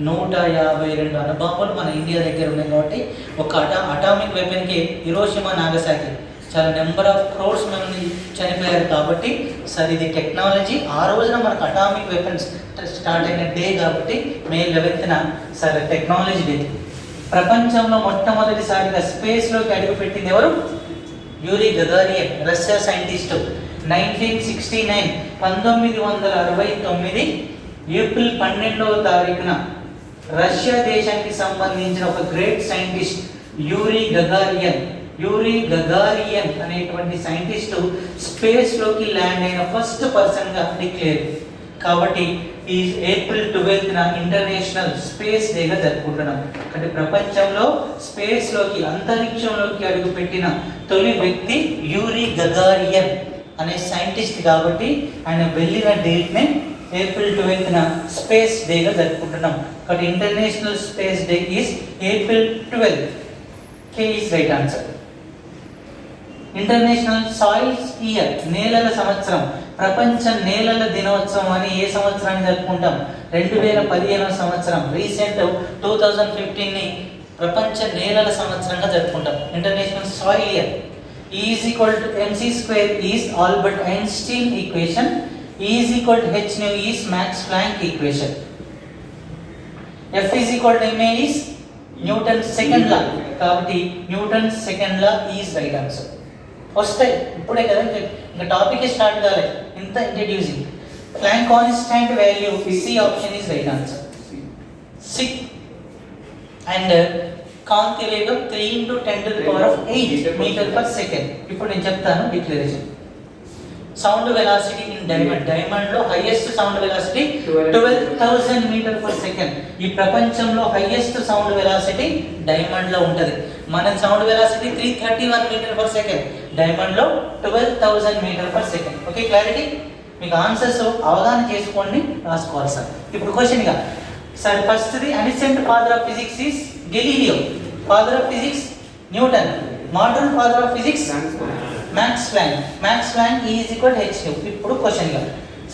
152 అణుబాంబులు మన ఇండియా దగ్గర ఉన్నాయి. కాబట్టి ఒక అటామిక్ వెపన్కి హిరోషిమా నాగసాకి చాలా నెంబర్ ఆఫ్ క్రోర్స్ మంది చనిపోయారు. కాబట్టి సార్ ఇది టెక్నాలజీ. ఆ రోజున మనకు అటామిక్ వెపన్స్ స్టార్ట్ అయిన డే కాబట్టి మే 11th సార్ టెక్నాలజీ డే. ప్రపంచంలో మొట్టమొదటిసారిగా స్పేస్లోకి అడుగుపెట్టింది ఎవరు? Yuri Gagarin, Russia scientist. 1969 1969 April 12వ తారీఖున రష్యా దేశానికి సంబంధించిన ఒక గ్రేట్ సైంటిస్ట్ యూరీ గగారియన్ అనేటువంటి సైంటిస్టు స్పేస్లోకి ల్యాండ్ అయిన ఫస్ట్ పర్సన్గా డిక్లేర్. కాబట్టి ఈ ఏప్రిల్ 12th ఇంటర్నేషనల్ స్పేస్ డేగా జరుపుకుంటున్నాం. అంటే ప్రపంచంలో స్పేస్లోకి అంతరిక్షంలోకి అడుగుపెట్టిన తొలి వ్యక్తి యూరీ గగారియన్ అనే సైంటిస్ట్. కాబట్టి ఆయన వెళ్ళిన డేట్నే ఏప్రిల్ 12th స్పేస్ డేగా జరుపుకుంటున్నాం. కాబట్టి international space day is April 12th. K is right answer. International soils year, నేలల సంవత్సరం. ప్రపంచ నేలల దినోత్సవం అని ఏ సంవత్సరాన్ని జరుపుకుంటాం? 2015వ సంవత్సరం. రీసెంట్ 2015ని ప్రపంచ నేలల సంవత్సరంగా జరుపుకుంటాం. International soil year. E=mc² is Albert Einstein equation. E=h is Max Planck equation. F=ma is Newton second law. కాబట్టి Newton second law is right answer. వస్తాయి ఇప్పుడే కదా, ఇంకా టాపిక్ స్టార్ట్ కాలే, ఇంత introducing. Planck constant value C option is right answer. 6 and కాంతి వేగం 3 × 10⁸ meter per second. ఇప్పుడు నేను చెప్తాను declaration. Sound velocity in diamond లో highest sound velocity 12,000 meter per second. ఈ ప్రపంచంలో హైయెస్ట్ సౌండ్ వెలాసిటీ డైమండ్ లో ఉంటది. మన sound velocity 331 meter per second, diamond లో 12,000 meter per second. Okay, clarity? మీకు ఆన్సర్స్ అవగాహన చేసుకోండి, రాసుకోవాలి సార్. ఇప్పుడు క్వశ్చన్ గా సార్, ఫస్ట్ది ancient father of physics is Galileo. Father of physics Newton. Modern father of physics Max Planck E=h². ఇప్పుడు క్వశ్చన్ గా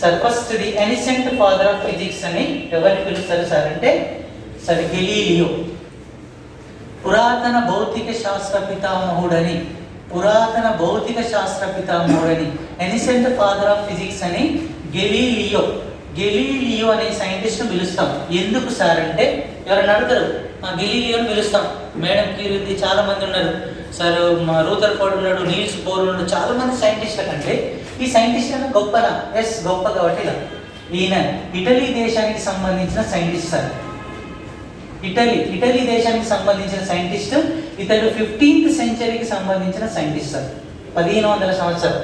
సార్, ఫస్ట్ది అనిసెంట్ ఫాదర్ ఆఫ్ ఫిజిక్స్ అని ఎవరిని పిలుస్తారు సార్ అంటే సార్ గెలీలియో. పురాతన భౌతిక శాస్త్ర పితామహుడని అనిసెంట్ ఫాదర్ ఆఫ్ ఫిజిక్స్ అని గెలీలియో అనే సైంటిస్ట్ను పిలుస్తాం. ఎందుకు సార్ అంటే ఎవరైనా అడుగుతారు, మా గెలీలియోని పిలుస్తాం. మేడం క్యూరీ చాలా మంది ఉన్నారు సార్, మా రూదర్ఫోర్డ్ ఉన్నాడు, నీల్స్ బోర్ ఉన్నాడు, చాలా మంది సైంటిస్టుల కంటే ఈ సైంటిస్ట్ అన్న గొప్పనా? ఎస్, గొప్ప. కాబట్టి ఇలా ఈయన ఇటలీ దేశానికి సంబంధించిన సైంటిస్ట్ సార్. ఇటలీ దేశానికి సంబంధించిన సైంటిస్ట్. ఇతడు 15th సెంచరీకి సంబంధించిన సైంటిస్ట్ సార్. 1500 సంవత్సరం,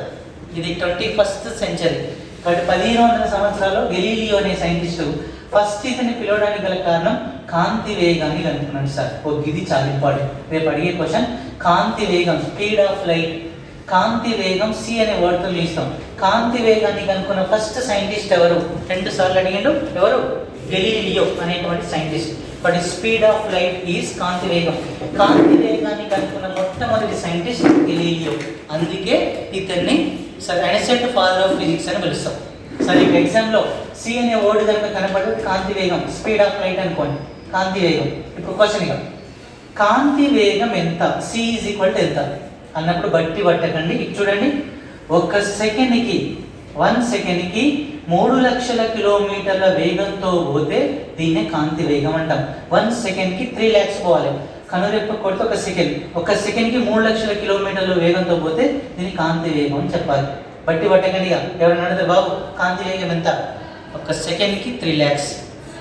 ఇది 21st సెంచరీ. కాబట్టి 1500 సంవత్సరాల్లో గెలీలియో అనే సైంటిస్టు ఫస్ట్ ఇతన్ని పిలవడానికి గల కారణం కాంతి వేగాన్ని కనుక్కున్నాడు సార్. ఇది చాలా ఇంపార్టెంట్, రేపు అడిగే క్వశ్చన్. కాంతి వేగం, స్పీడ్ ఆఫ్ లైట్. కాంతి వేగం c అనే వర్డ్తో పిలుస్తాం. కాంతి వేగాన్ని కనుక్కున్న ఫస్ట్ సైంటిస్ట్ ఎవరు? 2 సార్లు అడిగిండు. ఎవరు? గెలీలియో అనేటువంటి scientist. But speed of light is కాంతి వేగం. కాంతి వేగాన్ని కనుక్కున్న మొట్టమొదటి సైంటిస్ట్ గెలీలియో. అందుకే ఇతన్ని ఎన్సెంట్ ఫాదర్ ఆఫ్ ఫిజిక్స్ అని పిలుస్తాం. సరే ఇప్పుడు ఎగ్జామ్లో సి అనే వర్డ్ కనుక కనపడేది కాంతి వేగం, స్పీడ్ ఆఫ్ లైట్ అనుకోండి, కాంతి వేగం. ఇప్పుడు క్వశ్చన్ ఇక కాంతి వేగం ఎంత? సి ఈజ్ ఈక్వల్ టు ఎంత అన్నప్పుడు బట్టి పట్టకండి. ఇది చూడండి, 1 సెకండ్కి 3 లక్షల కిలోమీటర్ల వేగంతో పోతే దీన్నే కాంతి వేగం అంటాం. 1 సెకండ్కి 3 lakhs పోవాలి. కనురెప్ప కొడితే 1 సెకండ్కి 3 లక్షల కిలోమీటర్ల వేగంతో పోతే దీన్ని కాంతి వేగం అని చెప్పాలి. బట్టి పట్టకండి. ఎవరైనా అడిగితే బాబు కాంతి వేగం ఎంత? 1 సెకండ్కి 3 lakhs.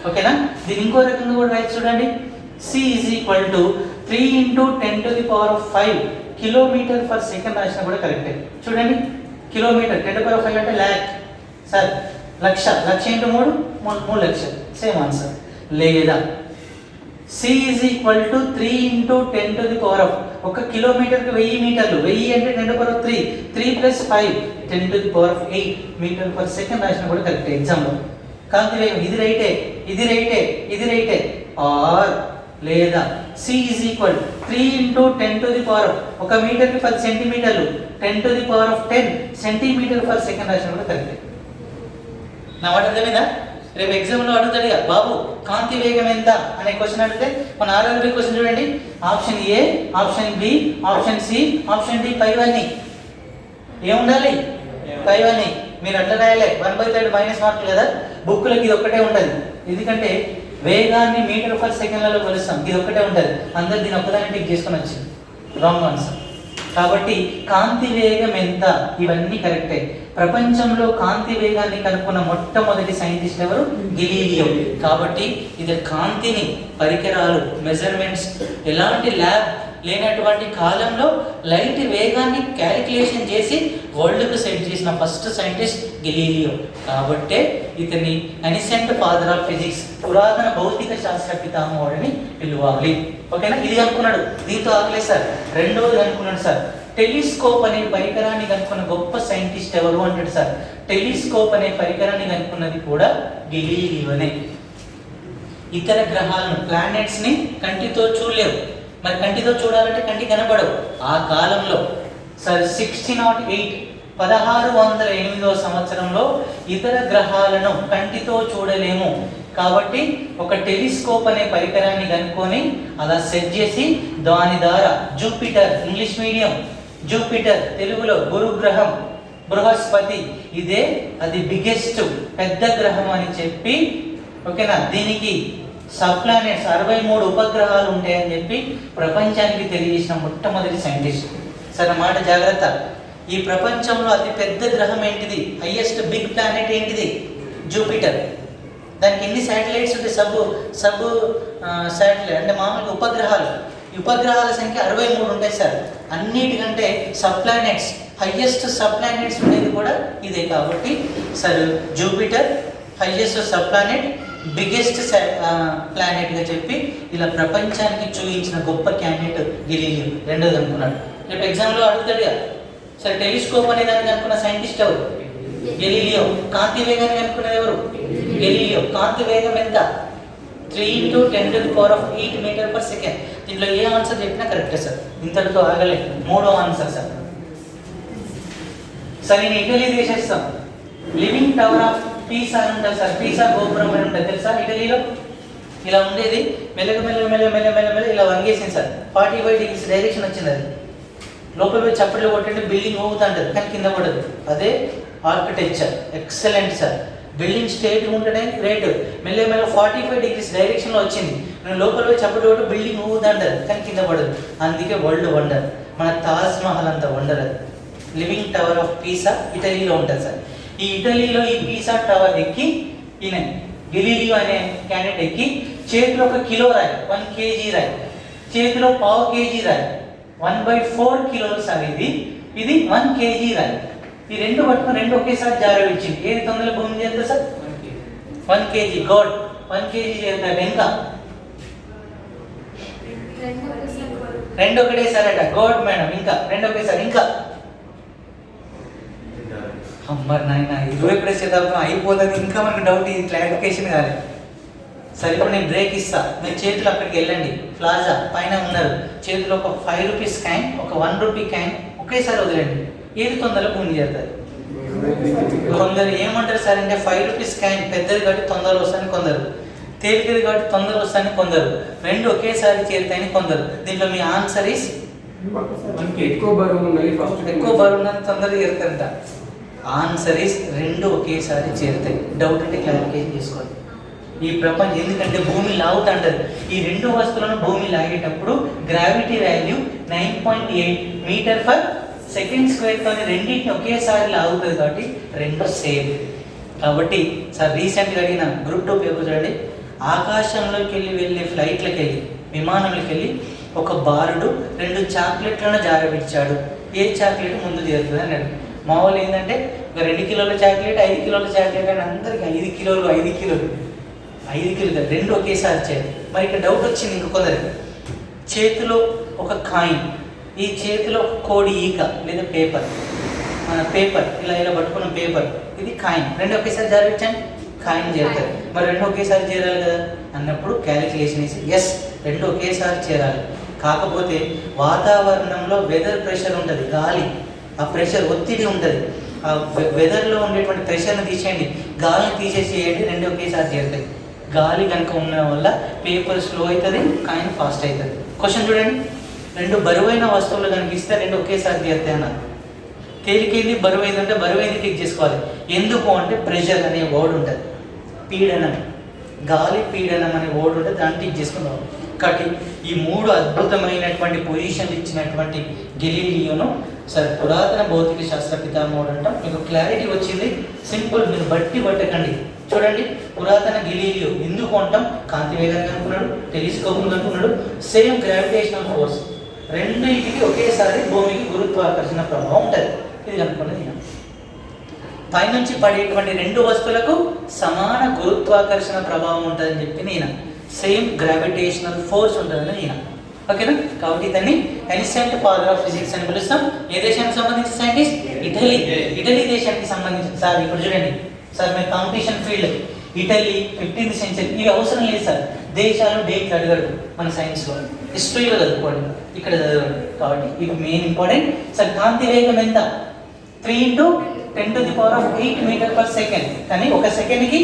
ఓకేనా? దీన్ని ఇంకో రకంగా కూడా రాయొచ్చు చూడండి. C is equal to 3 × 10⁵ kilometer per second రాసినా కూడా కరెక్టే. చూడండి, కిలోమీటర్ 10⁵ అంటే ల్యాక్. సార్ లక్ష ఇంటూ 3 లక్షలు. Same answer. లేదా సి ఈజ్ ఈక్వల్ టు 3 × 10⁻, 1 కిలోమీటర్కి 1000 మీటర్లు. 1000 అంటే 10⁻3, 3 + 5 10⁸ మీటర్ పర్ సెకండ్ రాసినా కూడా కరెక్టే ఎగ్జామ్లో. కాంతి వేగం ఇది రైటే. ఆర్ లేదా సి ఈజ్ ఈక్వల్ 3 × 10⁻, 1 మీటర్కి 10 సెంటీమీటర్లు, 10⁻10 సెంటీమీటర్ పర్ సెకండ్ రాసినా కూడా కరెక్టే. నా మాట అర్థమైందా? రేపు ఎగ్జామ్లో అడుగుతాడు బాబు కాంతి వేగం ఎంత అనే క్వశ్చన్ అడిగితే మన ఆర్ఆర్బీ క్వశ్చన్ చూడండి. Option A, option B, option C, option D పైవన్నీ ఏముండాలి? పైవన్నీ. మీరు అట్లా రాయలే 1/3 మైనస్ మార్కులు కదా. బుక్లకి ఇది ఒక్కటే ఉంటుంది. ఎందుకంటే వేగాన్ని మీటర్ పర్ సెకండ్లలో కొలుస్తాం, ఇది ఒక్కటే ఉంటుంది. అందరు దీని ఒక్కదాన్ని టిక్ చేసుకొని వచ్చింది. Wrong answer. కాబట్టి కాంతి వేగం ఎంత? ఇవన్నీ కరెక్టే. ప్రపంచంలో కాంతి వేగాన్ని కనుక్కున్న మొట్టమొదటి సైంటిస్ట్ ఎవరు? గెలీలియో. కాబట్టి ఇది కాంతిని పరికరాలు, మెజర్మెంట్స్, ఎలాంటి ల్యాబ్ లేనటువంటి కాలంలో లైట్ వేగాన్ని క్యాలిక్యులేషన్ చేసి వరల్డ్కు సెట్ చేసిన ఫస్ట్ సైంటిస్ట్ గెలీలియో. కాబట్టే ఇతన్ని ఎన్సెంట్ ఫాదర్ ఆఫ్ ఫిజిక్స్, పురాతన భౌతిక శాస్త్ర పితామహుడని పిలువాలి. ఓకేనా? ఇది అనుకున్నాడు. దీంతో ఆగలేదు సార్. రెండోది అనుకున్నాడు సార్, టెలిస్కోప్ అనే పరికరాన్ని కనుక్కున్న గొప్ప సైంటిస్ట్ ఎవరు అంటాడు సార్. టెలిస్కోప్ అనే పరికరాన్ని కనుక్కున్నది కూడా గెలీలియోనే. ఇతర గ్రహాలను, ప్లానెట్స్ని కంటితో చూడలేవు. మరి కంటితో చూడాలంటే కంటి కనబడవు. ఆ కాలంలో సార్ 1608 సంవత్సరంలో ఇతర గ్రహాలను కంటితో చూడలేము. కాబట్టి ఒక టెలిస్కోప్ అనే పరికరాన్ని కనుక్కొని అలా సెట్ చేసి దాని ద్వారా జూపిటర్, ఇంగ్లీష్ మీడియం, జూపిటర్ తెలుగులో గురుగ్రహం, బృహస్పతి, ఇదే అది బిగ్గెస్ట్ పెద్ద గ్రహం అని చెప్పి, ఓకేనా, దీనికి సబ్ ప్లానెట్స్ 63 ఉపగ్రహాలు ఉంటాయని చెప్పి ప్రపంచానికి తెలియజేసిన మొట్టమొదటి సైంటిస్ట్. సరే మాట జాగ్రత్త. ఈ ప్రపంచంలో అతి పెద్ద గ్రహం ఏంటిది? హైయెస్ట్ బిగ్ ప్లానెట్ ఏంటిది? జూపిటర్. దానికి ఎన్ని శాటిలైట్స్ ఉంటాయి? సబ్ శాటిలైట్ అంటే మామూలుగా ఉపగ్రహాలు. ఈ ఉపగ్రహాల సంఖ్య 63 ఉంటాయి సార్. అన్నిటికంటే sub planets, highest sub planets ఉండేది కూడా ఇదే. కాబట్టి sir Jupiter highest sub planet, biggest ప్లానెట్గా చెప్పి ఇలా ప్రపంచానికి చూపించిన గొప్ప క్యాండిడేట్ గెలీలియో. రెండోది అనుకున్నాడు. రేపు ఎగ్జామ్లో అడుగుతాడు కదా, సరే టెలిస్కోప్ అనే దాన్ని కనుక్కున్న సైంటిస్ట్ ఎవరు? గెలీలియో. కాంతి వేగాన్ని కనుక్కున్నది ఎవరు? గెలీలియో. కాంతి వేగం ఎంత? 3 × 10⁸ మీటర్ పర్ సెకండ్. దీంట్లో ఏ ఆన్సర్ చెప్పినా కరెక్టే సార్. ఇంతటితో ఆగలే. మూడో ఆన్సర్ సార్. సరే నేను ఇటలీ తీసేస్తాం. లివింగ్ టవర్ ఆఫ్ పీసా ఉంటుంది సార్. పీసా గోపురం అని ఉంటుంది తెలుసా? ఇటలీలో ఇలా ఉండేది. మెల్లగా ఇలా వంగేసింది సార్. 45 degrees డైరెక్షన్ వచ్చింది. అది లోపల పోయి చప్పట్లు కొట్టింటే బిల్డింగ్ ఊగుతుంటుంది కానీ కింద పడదు. అదే architecture. Excellent sir. Building straight ఉంటేనే గ్రేట్. మెల్లగా 45 degrees డైరెక్షన్లో వచ్చింది. నేను లోపల పోయి చప్పట్లు కొట్టి బిల్డింగ్ ఊగుతుంటుంది కానీ కింద పడదు. అందుకే వరల్డ్ వండర్. మన తాజ్ మహల్ అంత వండర్ అది. లివింగ్ టవర్ ఆఫ్ పీసా ఇటలీలో ఉంటుంది సార్. ఈ ఇటలీలో ఈ పీసా టవర్ ఎక్కి ఈయన గెలీలియో అనే క్యాండిడేట్ ఎక్కి చేతిలో 1 కిలో రాయి, 1 kg రాయి, చేతిలో 1/2 kg రాయి, 1/4 కిలోలు సార్. ఇది 1 kg రాయి. ఈ రెండు పట్టుకుని రెండు ఒకేసారి జారవిచ్చింది. ఏది తొందరగా భూమి చేస్తా సార్? 1 kg gourd. 1 kg చేస్తాడు. ఇంకా రెండు ఒకటేసారట. Gourd madam. ఇంకా రెండు ఒకేసారి. ఇంకా అమ్మర్ నాయన 21వ శతాబ్దం అయిపోతుంది, ఇంకా మనకు డౌట్, ఇది క్లారిఫికేషన్ కాదు. సరే ఇప్పుడు నేను బ్రేక్ ఇస్తా, మీరు చేతులు అక్కడికి వెళ్ళండి, ప్లాజా పైన ఉన్నారు, చేతిలో ఒక 5 రూపీస్ కాయిన్, ఒక 1 రూపీ కాయిన్ ఒకేసారి వదిలేండి. ఏది తొందరగా భూమి చేరుతుంది? కొందరు ఏమంటారు సార్ అంటే 5 రూపీస్ కాయిన్ పెద్దది కాబట్టి తొందరగా వస్తాయని కొందరు, తేలికది కాబట్టి తొందరగా వస్తాయని కొందరు, రెండు ఒకేసారి చేరుతాయని కొందరు. దీంట్లో మీ ఆన్సర్ ఈస్ ఎక్కువ బరువు ఉన్నది తొందరగా చేరుతారంట. ఆన్సర్ ఈస్ రెండు ఒకేసారి చేరుతాయి. డౌట్ అంటే క్లారిఫికేషన్ చేసుకోవాలి. ఈ ప్రపంచం ఎందుకంటే భూమి లాగుతా అంటారు. ఈ రెండు వస్తువులను భూమి లాగేటప్పుడు gravity value 9.8 meter per second square తోని రెండింటిని ఒకేసారి లాగుతుంది కాబట్టి రెండు సేమ్. కాబట్టి సార్ రీసెంట్గా అడిగిన గ్రూప్ 2 పేపర్ చూడండి, ఆకాశంలోకి వెళ్ళే ఫ్లైట్లకు వెళ్ళి విమానంలోకి వెళ్ళి ఒక బాలుడు 2 చాక్లెట్లను జారబిచ్చాడు, ఏ చాక్లెట్ ముందు చేరుతుంది అని అడిగి. మామూలు ఏంటంటే ఒక 2 కిలోల చాక్లెట్ 5 కిలోల చాక్లెట్ అని అందరికి 5 కిలోలు 5 కిలోలు రెండు ఒకేసారి చేయాలి. మరి ఇక్కడ డౌట్ వచ్చింది ఇంక కొందరికి, చేతిలో ఒక కాయిన్, ఈ చేతిలో ఒక కోడి ఈక లేదా పేపర్, మన పేపర్ ఇలా పట్టుకున్న పేపర్, ఇది కాయిన్, రెండు ఒకేసారి జారబిచ్చండి, కాయిన్ చేరుతుంది. మరి రెండు ఒకేసారి చేరాలి కదా అన్నప్పుడు క్యాలిక్యులేషన్ వేసి ఎస్ రెండు ఒకేసారి చేరాలి. కాకపోతే వాతావరణంలో వెదర్ ప్రెషర్ ఉంటుంది, గాలి, ఆ ప్రెషర్ ఒత్తిడి ఉంటుంది, ఆ వెదర్లో ఉండేటువంటి ప్రెషర్ని తీసేయండి, గాలిని తీసేసేయండి, రెండు ఒకేసారి చేరుతాయి. గాలి కనుక ఉండడం వల్ల పేపర్ స్లో అవుతుంది, కాయిన్ ఫాస్ట్ అవుతుంది. క్వశ్చన్ చూడండి, రెండు బరువైన వస్తువులు కనుక ఇస్తే రెండు ఒకేసారి చేరుతాయి అన్నారు. తేలికైంది బరువైంది అంటే బరువైంది టిక్ చేసుకోవాలి. ఎందుకు అంటే ప్రెషర్ అనే వర్డ్ ఉంటుంది, పీడనం, గాలి పీడనం అనే వర్డ్ ఉంటుంది, దాన్ని టిక్ చేసుకున్నాం. కాబట్టి ఈ 3 అద్భుతమైనటువంటి పొజిషన్లు ఇచ్చినటువంటి గెలీలియోను సరే పురాతన భౌతిక శాస్త్ర పితామహుడు అంటాం. మీకు క్లారిటీ వచ్చింది, సింపుల్, మీరు బట్టి పట్టకండి. చూడండి, పురాతన గెలీలియో ఎందుకు అంటాం, కాంతి వేగాన్ని కనుక్కున్నాడు, టెలిస్కోప్ కనుక్కున్నాడు, సేమ్ గ్రావిటేషనల్ ఫోర్స్, రెండింటికి ఒకేసారి భూమికి గురుత్వాకర్షణ ప్రభావం ఉంటుంది. ఇది కనుక్కున్నది ఈయన. పైనుంచి పడేటువంటి రెండు వస్తువులకు సమాన గురుత్వాకర్షణ ప్రభావం ఉంటుందని చెప్పి నేను, సేమ్ గ్రావిటేషనల్ ఫోర్స్ ఉంటుందని ఈయన. ఓకేనా? కాబట్టి దాన్ని ఎన్సెంట్ ఫాదర్ ఆఫ్ ఫిజిక్స్ అని పిలుస్తాం. ఏ దేశానికి సంబంధించిన సైంటిస్ట్? ఇటలీ దేశానికి సంబంధించిన. సార్ ఇప్పుడు చూడండి సార్, మీ competition field Italy 15th century, ఇవి అవసరం లేదు సార్. దేశాలు డేట్లు అడగడు మన సైన్స్లో, హిస్టరీలో చదువుకోండి, ఇక్కడ చదవండి. కాబట్టి ఇవి మెయిన్ ఇంపార్టెంట్. సార్ కాంతి వేగం ఎంత? 3 × 10⁸ మీటర్ పర్ సెకండ్. కానీ ఒక సెకండ్కి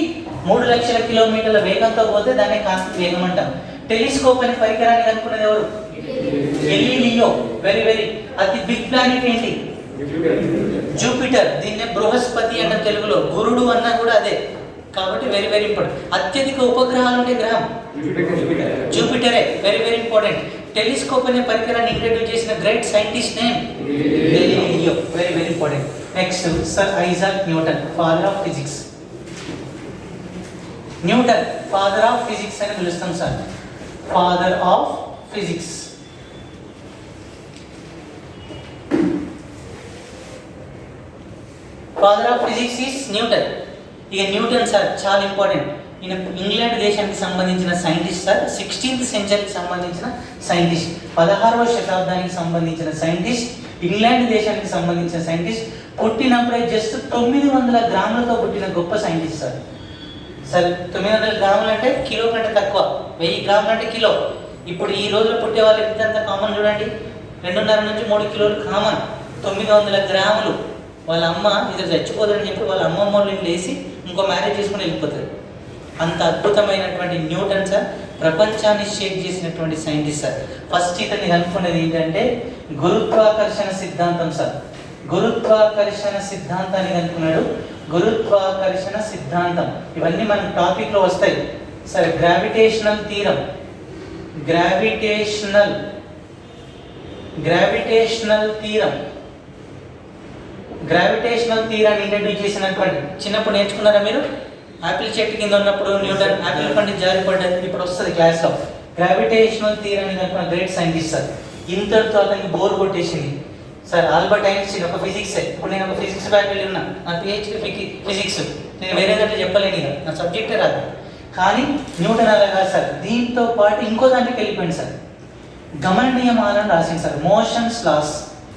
3 లక్షల కిలోమీటర్ల వేగంతో పోతే దాన్ని కాంతి వేగం అంటాం. టెలిస్కోప్ అనే పరికరాన్ని కనుక్కున్నది ఎవరు? గెలీలియో. వెరీ అతి బిగ్ ప్లానెట్ ఏంటి? జూపిటర్. దీన్నే బృహస్పతి అన్న తెలుగులో, గురుడు అన్నా కూడా అదే. కాబట్టి వెరీ ఇంపార్టెంట్. అత్యధిక ఉపగ్రహాలు ఉండే గ్రహం జూపిటరే. Very important. టెలిస్కోప్ అనే పరికరాన్ని ఇంట్రడ్యూస్ చేసిన great scientist name Galileo. Very important. Next sir Isaac Newton, father of physics. Newton father of physics అని పిలుస్తాం sir, father of physics. Father of physics is Newton. ఇక న్యూటన్ సార్ చాలా important. ఈయన England దేశానికి సంబంధించిన scientist sir, 16th సెంచరీకి సంబంధించిన scientist, 16వ శతాబ్దానికి సంబంధించిన సైంటిస్ట్, ఇంగ్లాండ్ దేశానికి సంబంధించిన సైంటిస్ట్. పుట్టినప్పుడే జస్ట్ 900 గ్రాములతో పుట్టిన గొప్ప సైంటిస్ట్ సార్. సార్ 900 గ్రాములు అంటే కిలో కంటే తక్కువ, 1000 గ్రాములు అంటే కిలో. ఇప్పుడు ఈ రోజులో పుట్టే వాళ్ళు ఎంత కామన్ చూడండి, 2.5 నుంచి 3 కిలోలు కామన్. 900 గ్రాములు. వాళ్ళ అమ్మ ఇది చచ్చిపోతుందని చెప్పి వాళ్ళ అమ్మమ్మ వాళ్ళని లేసి ఇంకో మ్యారేజ్ చేసుకుని వెళ్ళిపోతారు. అంత అద్భుతమైనటువంటి న్యూటన్ సార్ ప్రపంచాన్ని షేక్ చేసినటువంటి సైంటిస్ట్ సార్. ఫస్ట్ ఇతన్ని కనుక్కున్నది ఏంటంటే గురుత్వాకర్షణ సిద్ధాంతం సార్. గురుత్వాకర్షణ సిద్ధాంతాన్ని కనుక్కున్నాడు. గురుత్వాకర్షణ సిద్ధాంతం ఇవన్నీ మన టాపిక్లో వస్తాయి సార్. గ్రావిటేషనల్ థీరం, గ్రావిటేషనల్ థీరాన్ని ఇంట్రడ్యూస్ చేసినటువంటి, చిన్నప్పుడు నేర్చుకున్నారా మీరు? యాపిల్ చెట్టు కింద ఉన్నప్పుడు న్యూటన్ యాపిల్ పండు జారిపడ్డది, ఇప్పుడు వస్తుంది క్లాస్లో. గ్రావిటేషనల్ థియరీ కనుక్కున్న గ్రేట్ సైంటిస్ట్ సార్. ఇంతటితో అతనికి బోర్ కొట్టేసింది సార్. ఆల్బర్ట్ ఐన్స్టీన్ ఒక ఫిజిక్సే. ఇప్పుడు నేను ఒక ఫిజిక్స్ ఫ్యాకల్టీ ఉన్నా, నా పిహెచ్డి ఫిజిక్స్, నేను వేరే దాంట్లో చెప్పలేను, ఇక నా సబ్జెక్టే రాదు. కానీ న్యూటన్ అలా కాదు సార్, దీంతో పాటు ఇంకో దాంట్లోకి వెళ్ళిపోయింది సార్. గమన నియమాలను రాసింది sir, motions laws.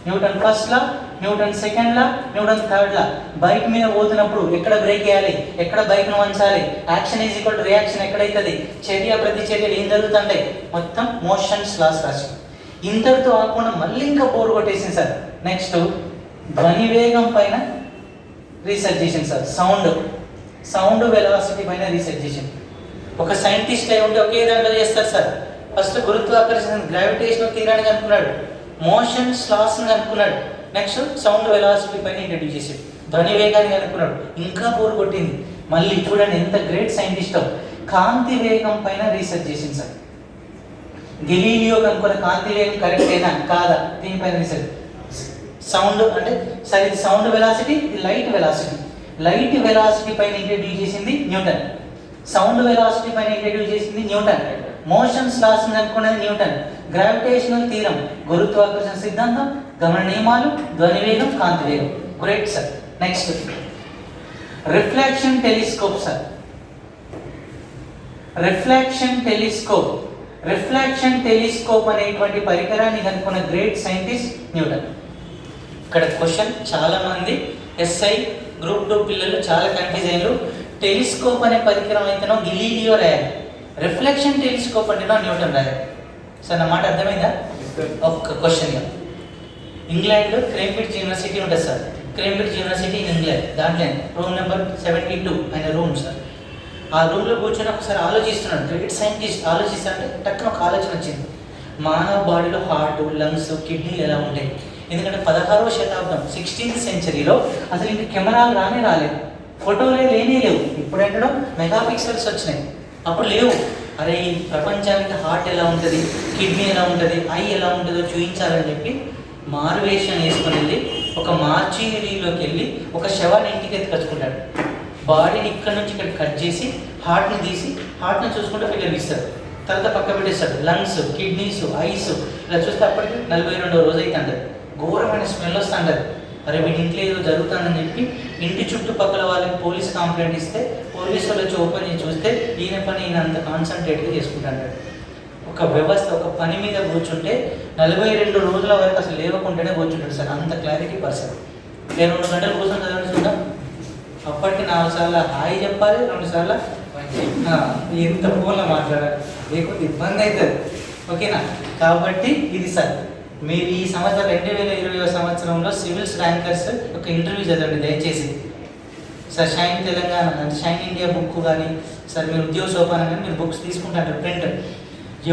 Newton first law, Newton second law, Newton third law. Bike మీద పోతున్నప్పుడు ఎక్కడ బ్రేక్ వేయాలి, ఎక్కడ బైక్ను వంచాలి, action is equal to reaction ఎక్కడైతుంది, చర్య ప్రతిచర్యలు ఏం జరుగుతుంటాయి, మొత్తం మోషన్స్ లాస్ రాసి. ఇంతటితో కాకుండా మళ్ళీ ఇంకా బోర్ కొట్టేసింది సార్. నెక్స్ట్ ధ్వని వేగం పైన రీసెర్చ్ చేసింది సార్. సౌండ్ వెలాసిటీ పైన రీసెర్చ్ చేసింది. ఒక సైంటిస్ట్ అయి ఉండి ఒకే దాంట్లో చేస్తారు సార్. ఫస్ట్ గురుత్వాకర్షణ గ్రావిటేషన్ థియరీ కనుక్కున్నాడు, మోషన్స్ లాస్ని కనుక్కున్నాడు, నెక్స్ట్ సౌండ్ వెలాసిటీ పైన ఇంట్రడ్యూస్ చేసాడు, ధ్వని వేగాన్ని కనుక్కున్నాడు. ఇంకా బోర్ కొట్టింది. మళ్ళీ చూడండి ఎంత గ్రేట్ సైంటిస్టో, కాంతి వేగం పైన రీసెర్చ్ చేసింది సార్. గెలీలియో కనుక్కున్న కాంతి వేగం కరెక్టేనా కాదా దీనిపైన రీసెర్చ్. సౌండ్ అంటే సరే ఇది సౌండ్ వెలాసిటీ, ఇది లైట్ వెలాసిటీ పైన ఇంట్రడ్యూస్ చేసింది న్యూటన్. సౌండ్ వెలాసిటీ పైన ఇంట్రడ్యూస్ చేసింది న్యూటన్. మోషన్స్ లాస్ కనుక్కున్నది న్యూటన్. గ్రావిటేషనల్ థీరం, గురుత్వాకర్షణ సిద్ధాంతం, గమన నియమాలు, ధ్వని వేగం, కాంతి వేగం. Great sir. Next reflection telescope sir. Reflection telescope అనేటువంటి పరికరాన్ని కనుక్కున్న గ్రేట్ సైంటిస్ట్ న్యూటన్. ఇక్కడ క్వశ్చన్ చాలా మంది ఎస్ఐ గ్రూప్ 2 పిల్లలు చాలా కన్ఫ్యూజ్ అయ్యారు. టెలిస్కోప్ అనే పరికరం అయితేనో గిలీలియో రాయాలి, రిఫ్లెక్షన్ టెలిస్కోప్ అంటేనో న్యూటన్ రాయాలి. సార్ నా మాట అర్థమైందా? ఒక్క క్వశ్చన్గా ఇంగ్లాండ్లో క్రేంబ్రిడ్జ్ యూనివర్సిటీ ఉంటుంది sir. Cambridge university in England, దాంట్లో రూమ్ నెంబర్ 72 ఆయన రూమ్ సార్. ఆ రూమ్లో కూర్చొని ఒకసారి ఆలోచిస్తున్నాడు. గ్రేట్ సైంటిస్ట్ ఆలోచిస్తారంటే టక్కున ఒక ఆలోచన వచ్చింది. మానవ బాడీలో హార్ట్, లంగ్స్, కిడ్నీలు ఎలా ఉంటాయి. ఎందుకంటే 16వ శతాబ్దం 16th సెంచరీలో అసలు ఇంక కెమెరాలు రాలేదు, ఫోటోలే లేవు. ఇప్పుడంటే మెగాపిక్సెల్స్ వచ్చినాయి, అప్పుడు లేవు. అరే ఈ ప్రపంచానికి హార్ట్ ఎలా ఉంటుంది, కిడ్నీ ఎలా ఉంటుంది, ఐ ఎలా ఉంటుందో చూపించాలని చెప్పి మారువేషం వేసుకొని వెళ్ళి ఒక మార్చిరీలోకి వెళ్ళి ఒక శవాన్ని ఇంటికి ఎత్తుకొచ్చుకుంటాడు. బాడీని ఇక్కడ నుంచి ఇక్కడ కట్ చేసి హార్ట్ని తీసి హార్ట్ని చూసుకుంటూ ఫిగర్ ఇస్తాడు. తర్వాత పక్క పెట్టేస్తాడు. లంగ్స్, కిడ్నీస్, ఐస్ ఇలా చూస్తే అప్పటికి 42వ రోజు అవుతుంది. ఘోరమైన స్మెల్ వస్తుంది. అరే వీడి ఇంట్లో ఏదో జరుగుతుందని చెప్పి ఇంటి చుట్టుపక్కల వాళ్ళకి పోలీస్ కంప్లైంట్ ఇస్తే పోలీసు వాళ్ళు వచ్చి ఓపెన్ చేసి చూస్తే ఈయన పని ఈయన అంత కాన్సన్ట్రేట్గా చేసుకుంటాడు. ఒక వ్యవస్థ ఒక పని మీద కూర్చుంటే 42 రోజుల వరకు అసలు లేవకుండానే కూర్చుంటాడు సార్. అంత క్లారిటీ పర్సన్. 2 గంటల కోసం చదవండి చూద్దాం. అప్పటికి 4 సార్లు హాయ్ చెప్పాలి, 2 సార్లు ఎంత ఫోన్లో మాట్లాడాలి, లేకపోతే ఇబ్బంది అవుతుంది. ఓకేనా? కాబట్టి ఇది సార్ మీరు ఈ సంవత్సరం 2020 సంవత్సరంలో సివిల్స్ ర్యాంకర్స్ ఒక ఇంటర్వ్యూ చదవండి దయచేసి సార్. షైన్ తెలంగాణ అంటే షైన్ ఇండియా బుక్ కానీ సార్ మీరు ఉద్యోగ సోపానం కానీ మీరు బుక్స్ తీసుకుంటారు ప్రింట్.